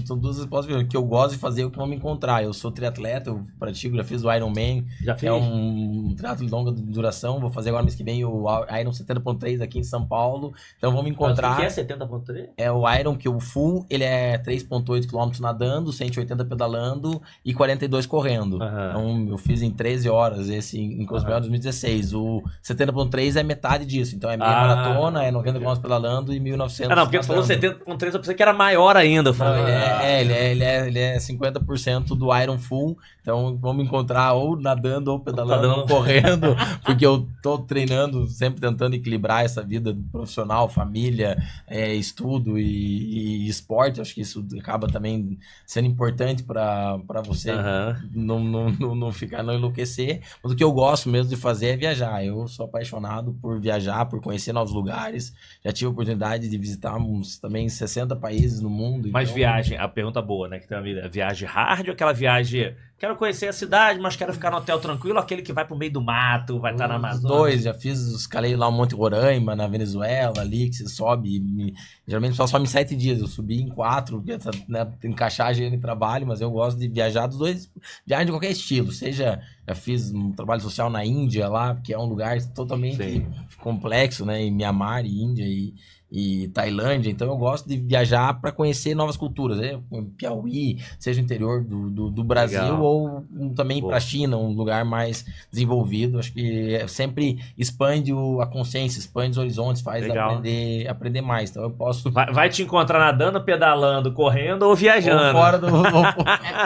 São duas respostas que eu gosto de fazer, o que vão me encontrar. Eu sou triatleta, eu pratico, já fiz o Ironman, que é um triatlo de longa duração. Vou fazer agora mês que vem o Iron 70.3 aqui em São Paulo. Então vão me encontrar. O que é 70.3? É o Iron, que o full, ele é 3.8 km nadando, 180 pedalando e 42 correndo. Então eu fiz em 13 horas esse em Cozumel 2016. O 70.3 é metade disso. Então é meia maratona, é 90 km pedalando e 1.900 não, porque tu falou 70.3, eu pensei que era maior ainda. Ele é 50% do Iron Full. Então vamos encontrar ou nadando, ou pedalando, ou correndo. Porque eu tô treinando, sempre tentando equilibrar essa vida profissional, família, estudo e esporte. Acho que isso acaba também sendo importante para você não ficar, não enlouquecer. Mas o que eu gosto mesmo de fazer é viajar. Eu sou apaixonado por viajar, por conhecer novos lugares. Já tive a oportunidade de visitar também 60 países no mundo. Mas então... viagem, a pergunta boa, né? Que tem uma viagem hard ou aquela viagem... Quero conhecer a cidade, mas quero ficar no hotel tranquilo, aquele que vai pro meio do mato, vai estar na Amazônia. Já escalei lá o Monte Roraima, na Venezuela, ali, que você sobe. Geralmente o pessoal sobe em 7 dias, eu subi em 4, né, encaixar a agenda e trabalho, mas eu gosto de viajar dos dois, viagem de qualquer estilo, seja, já fiz um trabalho social na Índia lá, que é um lugar totalmente complexo, né, em Mianmar e Índia e Tailândia, então eu gosto de viajar para conhecer novas culturas, né? Piauí, seja o interior do Brasil ou também para a China, um lugar mais desenvolvido. Acho que sempre expande a consciência, expande os horizontes, faz aprender mais. Então eu posso... Vai te encontrar nadando, pedalando, correndo ou viajando.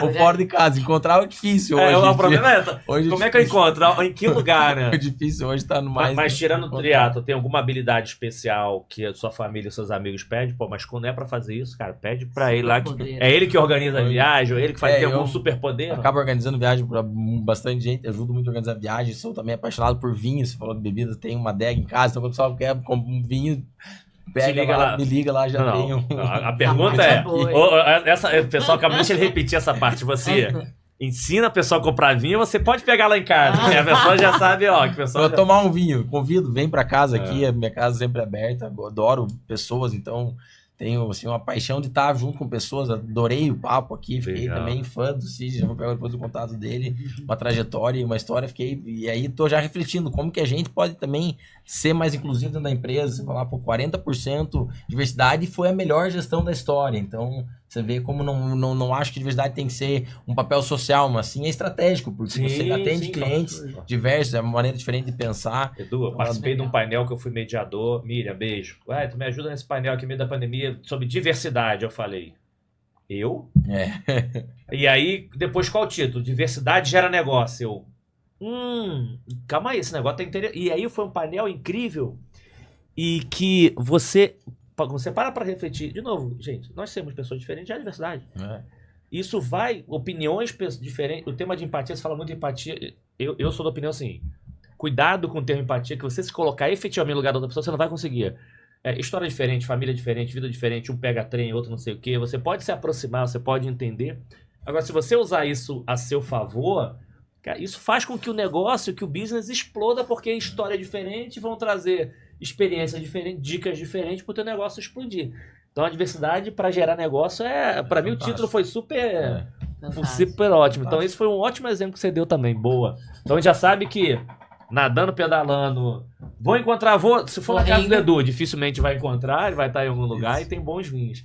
Ou fora de casa. Encontrar é difícil hoje. O problema hoje como é que eu encontro? Em que lugar, né? É difícil hoje estar no mais... Mas tirando o triatlo, tem alguma habilidade especial que a sua família e seus amigos pedem? Pô, mas quando é pra fazer isso, cara, pede pra ele lá. É ele que organiza a viagem, ou ele que faz ter algum superpoder? Acabo organizando viagem pra bastante gente, ajudo muito a organizar viagem. Sou também apaixonado por vinho. Você falou de bebida, tem uma adega em casa, então quando o pessoal quer um vinho, me liga lá, já tenho. A pergunta o pessoal acaba de repetir essa parte. Você ensina a pessoa a comprar vinho, você pode pegar lá em casa. A pessoa já sabe, que a pessoa... Vou tomar um vinho, convido, vem pra casa aqui, a minha casa sempre é aberta, adoro pessoas, então tenho assim, uma paixão de estar junto com pessoas, adorei o papo aqui, fiquei também fã do Cid, já vou pegar depois o contato dele, uma trajetória e uma história, e aí tô já refletindo como que a gente pode também ser mais inclusivo dentro da empresa, você falar, 40% diversidade foi a melhor gestão da história, então você vê como não acho que diversidade tem que ser um papel social, mas sim é estratégico, porque você atende clientes diversos, é uma maneira diferente de pensar. Edu, eu participei de um painel que eu fui mediador. Miriam, beijo. Tu me ajuda nesse painel aqui no meio da pandemia sobre diversidade. Eu falei, eu? E aí, depois qual o título? Diversidade gera negócio. Calma aí, esse negócio tá interessante. E aí foi um painel incrível e que você para refletir, de novo, gente, nós temos pessoas diferentes, é a diversidade. Isso vai, opiniões diferentes, o tema de empatia, você fala muito de empatia, eu sou da opinião assim, cuidado com o termo empatia, que você se colocar efetivamente no lugar da outra pessoa, você não vai conseguir. História diferente, família diferente, vida diferente, um pega trem, outro não sei o quê, você pode se aproximar, você pode entender. Agora, se você usar isso a seu favor, cara, isso faz com que o negócio, que o business exploda, porque a história é diferente, vão trazer experiências diferentes, dicas diferentes para o teu negócio explodir. Então a diversidade para gerar negócio para mim o título foi super ótimo. Então esse foi um ótimo exemplo que você deu também, boa. Então a gente já sabe que nadando, pedalando, se for na casa do Edu, dificilmente vai encontrar, ele vai estar em algum lugar e tem bons vinhos.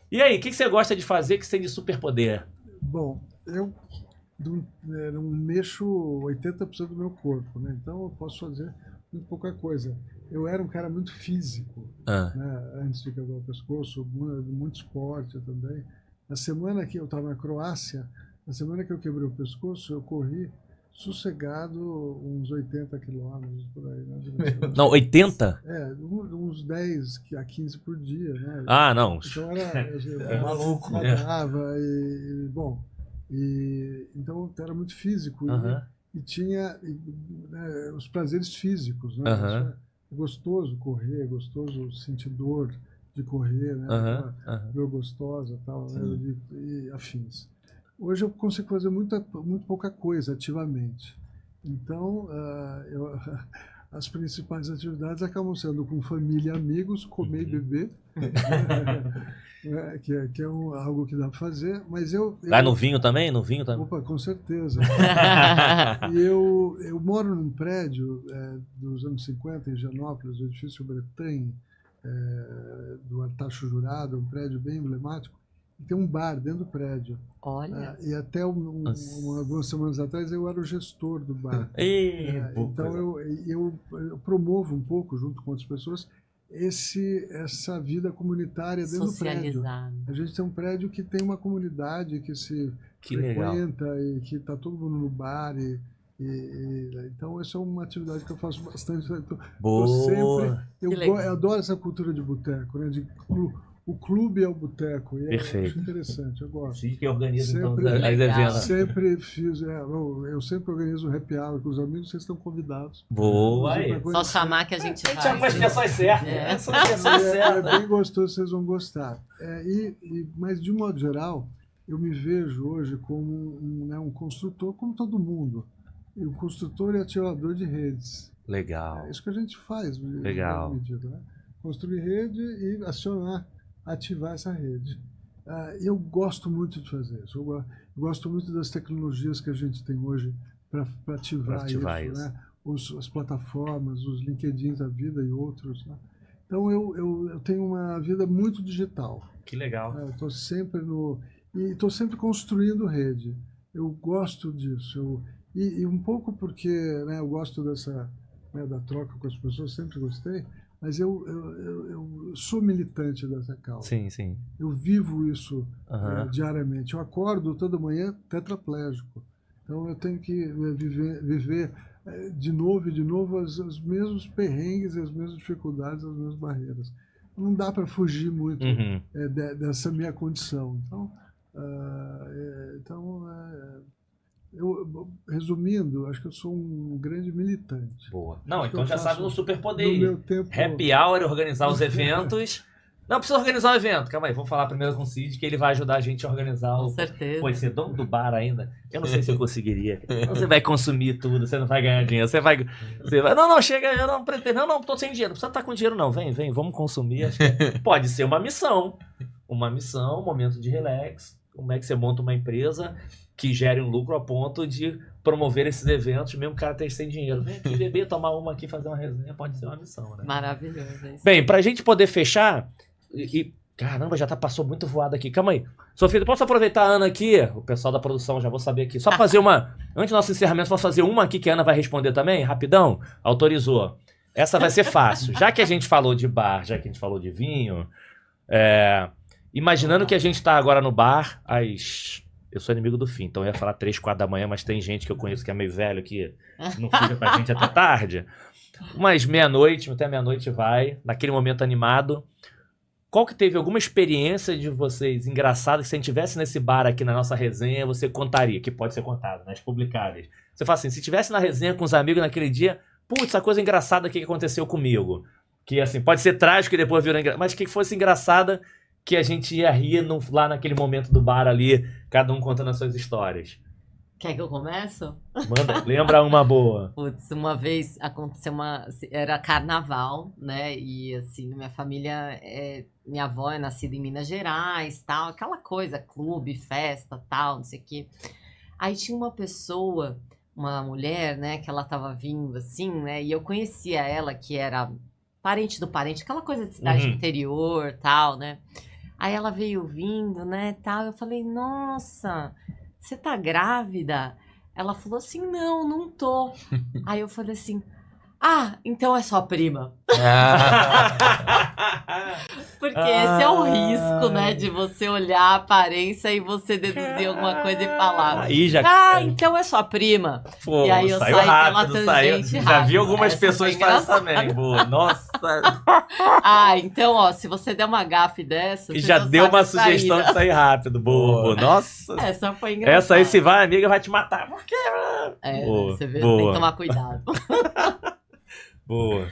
E aí, o que você gosta de fazer que você tem de superpoder? Bom, eu não mexo 80% do meu corpo, né? Então eu posso fazer muito pouca coisa. Eu era um cara muito físico, né? Antes de quebrar o pescoço, muito esporte também. Na semana que eu estava na Croácia, na semana que eu quebrei o pescoço, eu corri sossegado uns 80 quilômetros por aí. Né? Não, 80? Uns 10 a 15 por dia, né? Ah, não. Então era maluco. Nadava então era muito físico e tinha né, os prazeres físicos, né? É gostoso correr, é gostoso sentir dor de correr, né? Dor gostosa, tal, né? E afins. Hoje eu consigo fazer muito pouca coisa ativamente. Então, as principais atividades acabam sendo com família e amigos, comer e beber, que é algo que dá para fazer. Mas Vai no vinho também? No vinho também? Opa, com certeza. E eu moro num prédio dos anos 50, em Higienópolis, o edifício Bretagne, do Artacho Jurado, um prédio bem emblemático. E tem um bar dentro do prédio. Olha. E até algumas semanas atrás eu era o gestor do bar. Então eu promovo um pouco, junto com outras pessoas, essa vida comunitária dentro do prédio. A gente tem um prédio que tem uma comunidade que se frequenta e que está todo mundo no bar. Então essa é uma atividade que eu faço bastante. Eu adoro essa cultura de boteco, né? O clube é o boteco. Perfeito. Eu acho interessante, eu gosto. Sim, que organiza então as eventos. Sempre fiz, eu sempre organizo um happy hour com os amigos, vocês estão convidados. Boa aí. Só chamar que a gente vai. Chama as pessoas certas. É bem gostoso, vocês vão gostar. Mas de um modo geral, eu me vejo hoje como um construtor, como todo mundo. E o construtor e ativador de redes. Legal. É isso que a gente faz. Legal. Medida, né? Construir rede e ativar essa rede. Eu gosto muito de fazer isso. Eu gosto muito das tecnologias que a gente tem hoje para ativar isso. Né? As plataformas, os LinkedIn da vida e outros. Né? Então eu tenho uma vida muito digital. Que legal. Estou sempre estou sempre construindo rede. Eu gosto disso. E um pouco porque eu gosto da troca com as pessoas, sempre gostei. Mas eu sou militante dessa causa. Sim. Eu vivo isso diariamente. Eu acordo toda manhã tetraplégico. Então eu tenho que viver de novo os mesmos perrengues, as mesmas dificuldades, as mesmas barreiras. Não dá para fugir muito dessa minha condição. Resumindo, acho que eu sou um grande militante. Boa. Não, então já sabe no superpoder. No meu tempo... Happy hour, organizar os eventos. Não precisa organizar o evento. Calma aí, vou falar primeiro com o Cid, que ele vai ajudar a gente a organizar Com certeza. Pô, ser dono do bar ainda. Eu não sei se eu conseguiria. Você vai consumir tudo, você não vai ganhar dinheiro. Você vai... Não, chega, eu não pretendo. Não, tô sem dinheiro. Não precisa estar com dinheiro, não. Vem, vamos consumir. Acho que pode ser uma missão. Um momento de relax. Como é que você monta uma empresa que gere um lucro a ponto de promover esses eventos, mesmo o cara ter sem dinheiro. Vem aqui beber, tomar uma aqui, fazer uma resenha, pode ser uma missão, né? Maravilhoso. Bem, pra gente poder fechar, caramba, já passou muito voado aqui. Calma aí. Sofia, posso aproveitar a Ana aqui? O pessoal da produção, já vou saber aqui. Só fazer uma, antes do nosso encerramento, posso fazer uma aqui que a Ana vai responder também, rapidão? Autorizou. Essa vai ser fácil. Já que a gente falou de bar, já que a gente falou de vinho, imaginando que a gente tá agora no bar, eu sou inimigo do fim, então eu ia falar 3, 4 da manhã, mas tem gente que eu conheço que é meio velho, que não fica com a gente até tarde. Mas até meia-noite vai, naquele momento animado. Qual que teve alguma experiência de vocês engraçada que se a gente estivesse nesse bar aqui na nossa resenha, você contaria, que pode ser contado, nas publicadas. Você fala assim, se estivesse na resenha com os amigos naquele dia, putz, essa coisa engraçada aqui que aconteceu comigo. Que assim, pode ser trágico e depois virou engraçado, mas que fosse engraçada que a gente ia rir lá naquele momento do bar ali, cada um contando as suas histórias. Quer que eu começo? Manda, lembra uma boa. Putz, uma vez aconteceu era carnaval, né? E assim, minha família, minha avó é nascida em Minas Gerais, tal, aquela coisa, clube, festa, tal, não sei o quê. Aí tinha uma pessoa, uma mulher, né, que ela tava vindo assim, né? E eu conhecia ela, que era parente do parente, aquela coisa de cidade interior, tal, né? Aí ela veio vindo, né, tal. Eu falei, nossa, você tá grávida? Ela falou assim, não tô. Aí eu falei assim, então é sua prima. Porque esse é o risco, né? De você olhar a aparência e você deduzir alguma coisa e falar. Aí já... Então é sua prima. Pô, E aí eu saiu saí rápido, pela saiu. tangente Já rápida. vi algumas Essa pessoas foi fazem engraçada. também. Boa. Nossa. Então, ó, se você der uma gafe dessa... E você já deu sabe uma a sugestão saída. de sair rápido. Boa. Nossa. Essa foi engraçada. Essa aí, se vai, amiga, vai te matar. Por quê? Boa, Você vê, boa. tem que tomar cuidado. Boa.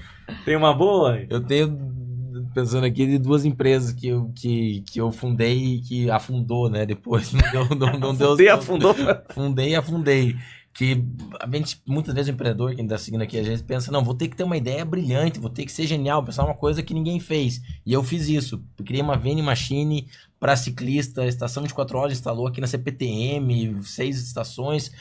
Tem uma boa? Eu tenho, pensando aqui, de duas empresas que eu fundei e que afundou, né? Depois não deu. Fundei, afundou. Fundei e afundei. Que a gente, muitas vezes o empreendedor, quem tá seguindo aqui, a gente pensa, não, vou ter que ter uma ideia brilhante, vou ter que ser genial, pensar uma coisa que ninguém fez. E eu fiz isso. Eu criei uma vending machine para ciclista, estação de 4 horas, instalou aqui na CPTM, 6 estações.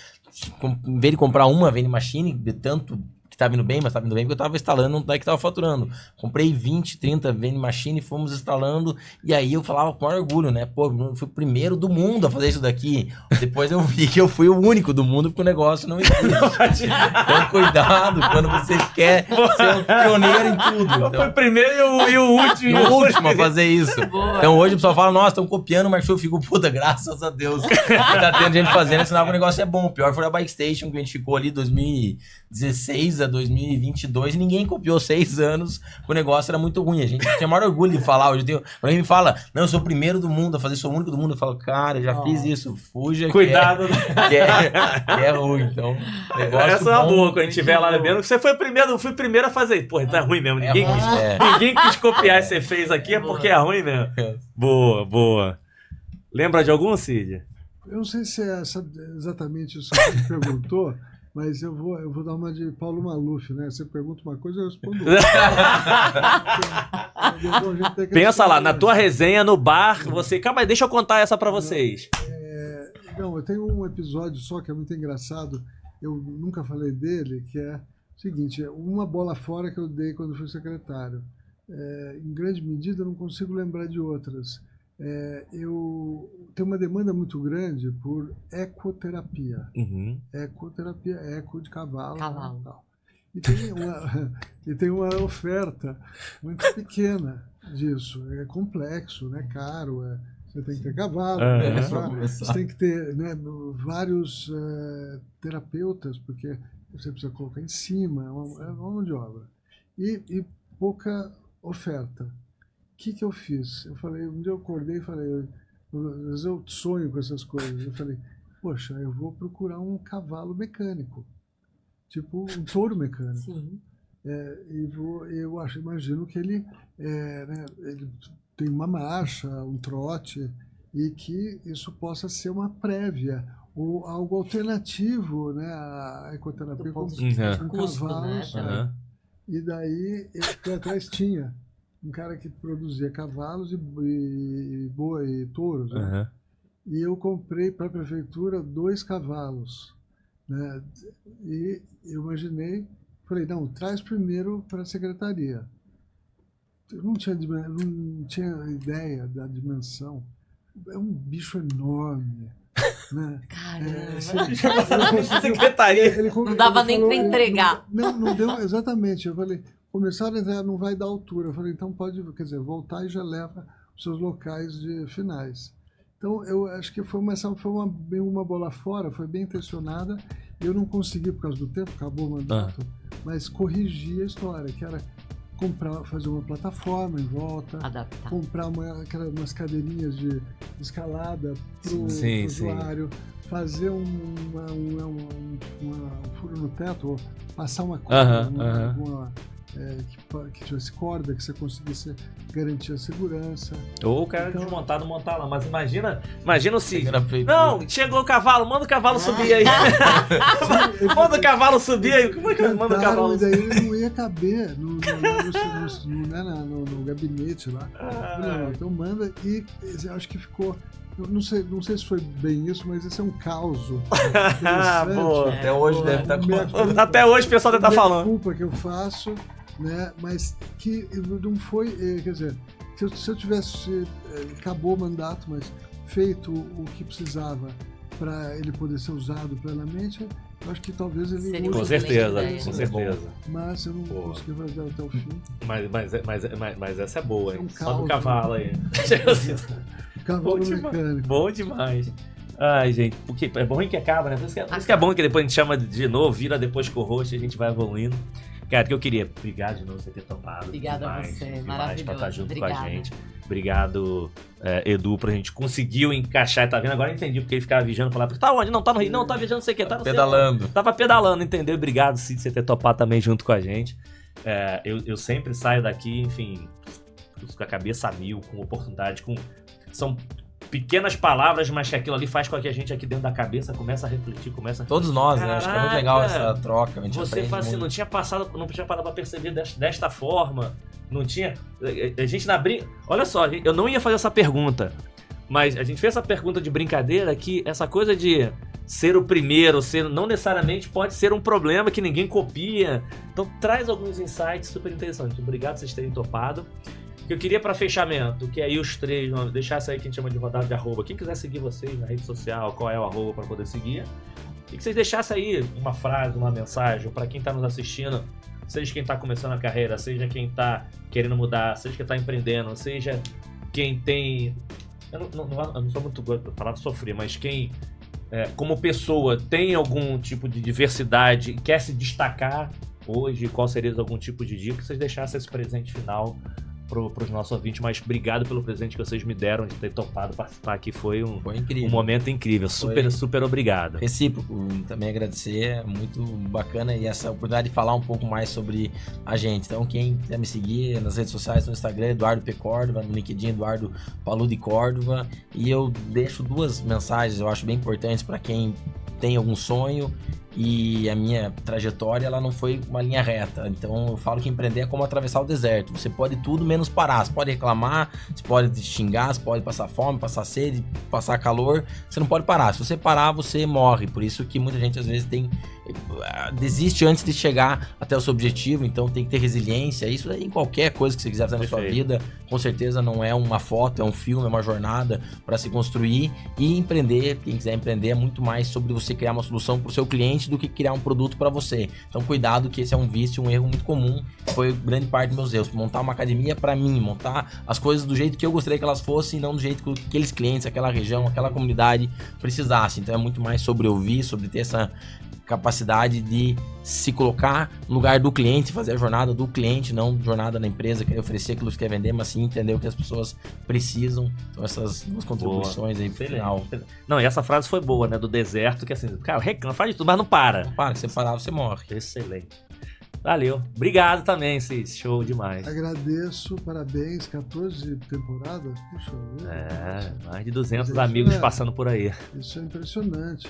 Em vez de comprar uma vending machine, de tanto que tá vindo bem, mas tá vindo bem porque eu tava instalando, não é que tava faturando. Comprei 20, 30 vending machine, fomos instalando, e aí eu falava com orgulho, né? Pô, eu fui o primeiro do mundo a fazer isso daqui. Depois eu vi que eu fui o único do mundo porque o negócio não existe. Então cuidado quando você quer ser um pioneiro em tudo. Foi Então, o primeiro e o último. e o último a fazer isso. Boa. Então hoje o pessoal fala, nossa, estão copiando o Mark Show. Eu fico, puta, graças a Deus. Tá tendo gente fazendo, sinal que o negócio é bom. O pior foi a Bike Station, que a gente ficou ali 2016 a 2022 e ninguém copiou 6 anos. O negócio era muito ruim. A gente tinha maior orgulho de falar. Hoje quando alguém me fala, não, eu sou o primeiro do mundo a fazer, sou o único do mundo. Eu falo, cara, eu já fiz isso. Fuja. Cuidado. Que é ruim. Então, negócio Essa é uma bom, boa, quando a gente estiver lá bom. bebendo. Você foi o primeiro, eu fui o primeiro a fazer. Pô, tá ruim mesmo. É Ninguém, ruim, quis, ninguém quis copiar esse que você fez aqui, é porque é ruim mesmo. Boa, boa. Lembra de algum, Cid? Eu não sei se é exatamente isso que você perguntou, mas eu vou dar uma de Paulo Maluf, né? Você pergunta uma coisa, eu respondo outra. Então, a gente tem que Pensa lá, na responder. tua resenha, no bar, você... Calma aí, deixa eu contar essa pra vocês. Não, eu tenho um episódio só que é muito engraçado, eu nunca falei dele, que é o seguinte, uma bola fora que eu dei quando fui secretário. Em grande medida, eu não consigo lembrar de outras. Eu tenho uma demanda muito grande por ecoterapia. Uhum. Ecoterapia, eco de cavalo. Cavalo. E tal. E tem uma oferta muito pequena disso. É complexo, né? Caro. Você tem que ter cavalo, você tem que ter, né, vários terapeutas, porque você precisa colocar em cima, é uma mão de obra. E pouca oferta. O que eu fiz? Eu falei, um dia eu acordei e falei, às vezes eu sonho com essas coisas. Eu falei, poxa, eu vou procurar um cavalo mecânico, tipo um touro mecânico. Sim. Imagino que ele tem uma marcha, um trote, e que isso possa ser uma prévia ou algo alternativo, né, à ecoterapia Do com ponto de vista de com custo, né? cavalos. Aham. E daí, eu atrás tinha um cara que produzia cavalos e touros, né? Uhum. E eu comprei para a prefeitura 2 cavalos, né? E eu imaginei, falei, não, traz primeiro para a secretaria. Eu não tinha ideia da dimensão. É um bicho enorme, né? Caramba. Secretaria. Não dava nem para entregar. Não deu, exatamente. Eu falei, começaram a entrar, não vai dar altura. Eu falei, então pode, quer dizer, voltar e já leva os seus locais de finais. Então, eu acho que foi uma bola fora, foi bem intencionada. Eu não consegui por causa do tempo, acabou o mandato, mas corrigi a história, que era fazer uma plataforma em volta, Adaptar. comprar umas cadeirinhas de escalada para o Sim, usuário, fazer um furo no teto, ou passar uma corda, que tivesse corda, que você conseguisse garantir a segurança. Ou o cara Então- desmontado, montar lá. Mas imagina o Cid. Era feito. Não, chegou o cavalo, manda o cavalo subir aí. Manda o cavalo subir aí. Como é que manda o cavalo E subir? daí ele não ia caber no gabinete lá. Não, então manda, e eu acho que ficou. Eu não sei se foi bem isso, mas esse é um caos. Boa. Até hoje deve estar com... Até hoje o pessoal deve estar falando. Culpa que eu faço, né? Mas que não foi, quer dizer, se eu tivesse, acabou o mandato, mas feito o que precisava para ele poder ser usado plenamente, Eu acho que talvez ele Seria use, Com certeza, ideia. com certeza. mas eu não Pô. consegui fazer até o fim. Mas essa é boa, hein? É um Só do caos, cavalo aí. Cavalo demais. mecânico. Bom demais. Ai, gente, porque é bom que acaba, né? Por isso que é bom que depois a gente chama de novo, vira depois com o rosto e a gente vai evoluindo. Cara, que eu queria, obrigado de novo por você ter topado. Obrigada a demais, você, demais maravilhoso. pra estar junto Obrigada. com a gente. Obrigado, Edu, pra gente conseguiu encaixar, tá vendo? Agora eu entendi porque ele ficava viajando, falava, tá onde? Não, tá no Rio, não, tá viajando, não sei o que, tá no Pedalando. Tava pedalando, entendeu? Obrigado, Cid, você ter topado também junto com a gente. Eu sempre saio daqui, enfim, com a cabeça a mil, com oportunidade, são pequenas palavras, mas que aquilo ali faz com que a gente aqui dentro da cabeça comece a refletir, Todos nós, né? Acho que é muito legal Caraca! essa troca. A gente Você aprende fala assim, muito. não tinha parado pra perceber desta forma, não tinha... A gente na brinca... Olha só, eu não ia fazer essa pergunta, mas a gente fez essa pergunta de brincadeira que essa coisa de ser o primeiro, não necessariamente pode ser um problema que ninguém copia. Então traz alguns insights super interessantes. Obrigado por vocês terem topado. Que eu queria para fechamento, que aí os três, deixasse aí que a gente chama de rodada de arroba. Quem quiser seguir vocês na rede social, qual é o arroba para poder seguir. E que vocês deixassem aí uma frase, uma mensagem para quem tá nos assistindo, seja quem tá começando a carreira, seja quem tá querendo mudar, seja quem tá empreendendo, seja quem tem... Eu não sou muito gosto da palavra sofrer, mas quem, como pessoa, tem algum tipo de diversidade e quer se destacar hoje, qual seria algum tipo de dica, que vocês deixassem esse presente final para os nossos ouvintes, mas obrigado pelo presente que vocês me deram de ter topado participar aqui, foi um Incrível. momento incrível, super obrigado. Recíproco, também agradecer, é muito bacana e essa oportunidade de falar um pouco mais sobre a gente. Então quem quiser me seguir nas redes sociais, no Instagram, Eduardo P. Córdova, no LinkedIn, Eduardo Palu de Córdova, e eu deixo duas mensagens, eu acho bem importantes para quem tem algum sonho. E a minha trajetória, ela não foi uma linha reta. Então eu falo que empreender é como atravessar o deserto. Você pode tudo menos parar. Você pode reclamar, você pode xingar, você pode passar fome, passar sede, passar calor. Você não pode parar. Se você parar, você morre. Por isso que muita gente às vezes desiste antes de chegar até o seu objetivo. Então tem que ter resiliência. Isso aí em qualquer coisa que você quiser fazer na sua vida. Com certeza não é uma foto, é um filme, é uma jornada para se construir. E empreender, quem quiser empreender, é muito mais sobre você criar uma solução para o seu cliente do que criar um produto para você. Então cuidado, que esse é um vício, um erro muito comum. Foi grande parte dos meus erros. Montar uma academia para mim, montar as coisas do jeito que eu gostaria que elas fossem, não do jeito que aqueles clientes, aquela região, aquela comunidade precisassem. Então é muito mais sobre ouvir, sobre ter essa capacidade de se colocar no lugar do cliente, fazer a jornada do cliente, não jornada da empresa, querer oferecer aquilo que quer vender, mas sim entender o que as pessoas precisam. Então essas duas contribuições aí pro final. Não, e essa frase foi boa, né? Do deserto, que assim, cara, reclama, faz de tudo, mas não para. Não para, que você parar, você morre. Excelente. Valeu. Obrigado também, Cis. Show demais. Agradeço, parabéns, 14 temporadas. Puxa, Mais de 200 Mas amigos isso passando por aí. Isso é impressionante.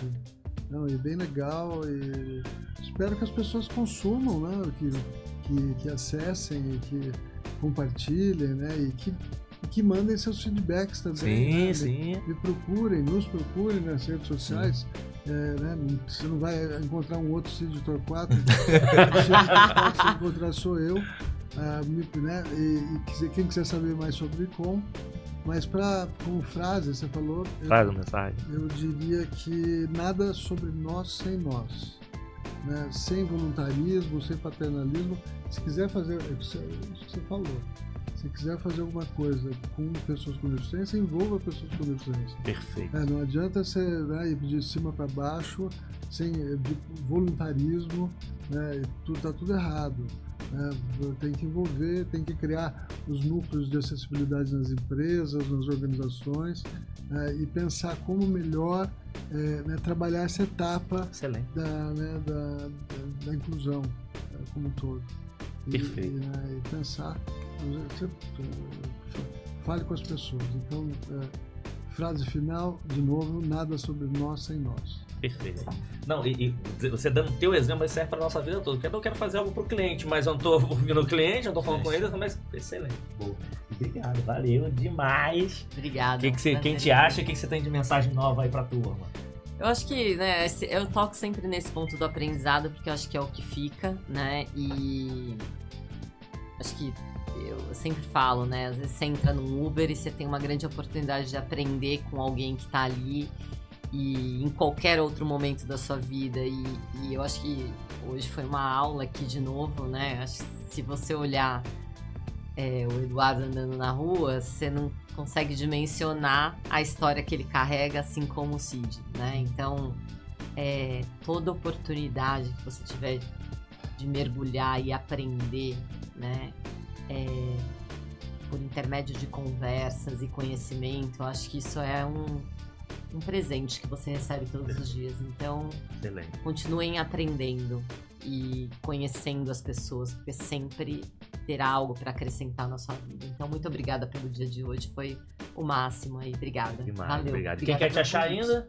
Não, e bem legal, e espero que as pessoas consumam, né? Que acessem e que compartilhem, né? E que mandem seus feedbacks também. Sim, né? sim. Nos procurem nas redes sociais. Né? Você não vai encontrar um outro Cid Torquato. O Cid Torquato que você encontrar sou eu. Né? E quem quiser saber mais sobre ICOM. Mas como frase, você falou... Faz uma mensagem. Eu diria que nada sobre nós sem nós. Né? Sem voluntarismo, sem paternalismo. Se quiser fazer... Isso que você falou. Se quiser fazer alguma coisa com pessoas com deficiência, envolva pessoas com deficiência. Perfeito. Não adianta você ir de cima para baixo, sem voluntarismo, né? Tá tudo errado. Tem que envolver, tem que criar os núcleos de acessibilidade nas empresas, nas organizações, e pensar como melhor trabalhar essa etapa da inclusão como um todo. Perfeito. E pensar, fale com as pessoas. Então, frase final, de novo, nada sobre nós sem nós. Perfeito. Não, e você dando o teu exemplo, isso serve para nossa vida toda. Eu quero fazer algo pro cliente, mas eu não tô ouvindo o cliente, eu não tô falando com ele, mas excelente. Boa. Obrigado, valeu demais. Obrigada. Quem te acha, o que você tem de mensagem nova aí pra turma? Eu acho que, né, eu toco sempre nesse ponto do aprendizado, porque eu acho que é o que fica, né, e acho que eu sempre falo, né, às vezes você entra no Uber e você tem uma grande oportunidade de aprender com alguém que tá ali e em qualquer outro momento da sua vida. E eu acho que hoje foi uma aula aqui de novo, né? Acho que se você olhar o Eduardo andando na rua, você não consegue dimensionar a história que ele carrega, assim como o Cid, né? Então, toda oportunidade que você tiver de mergulhar e aprender, né? Por intermédio de conversas e conhecimento, eu acho que isso é um presente que você recebe todos os dias. Então, Excelente. Continuem aprendendo e conhecendo as pessoas, porque sempre terá algo para acrescentar na sua vida. Então, muito obrigada pelo dia de hoje, foi o máximo aí. Obrigada. Demais, Valeu. obrigado. Obrigada Quem quer te pelo achar convite. ainda?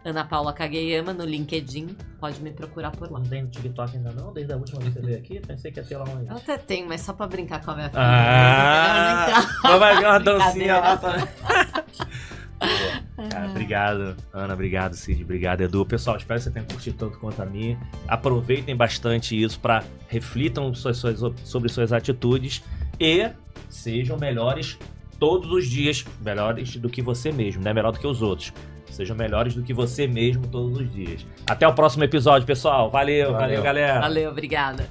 Ana Paula Kageyama no LinkedIn, pode me procurar por lá. Não tem no TikTok ainda não? Desde a última vez que você veio aqui? Pensei que ia ter lá um. Eu até tenho, mas só pra brincar com a minha filha. Ah! Vai ver uma dancinha Brincadeira. lá também. Cara, obrigado, Ana, obrigado, Cid, obrigado, Edu. Pessoal, espero que você tenha curtido tanto quanto a mim. Aproveitem bastante isso para reflitam sobre suas atitudes e sejam melhores todos os dias, melhores do que você mesmo, não é melhor do que os outros. Sejam melhores do que você mesmo todos os dias. Até o próximo episódio, pessoal. Valeu, galera. Valeu, obrigada.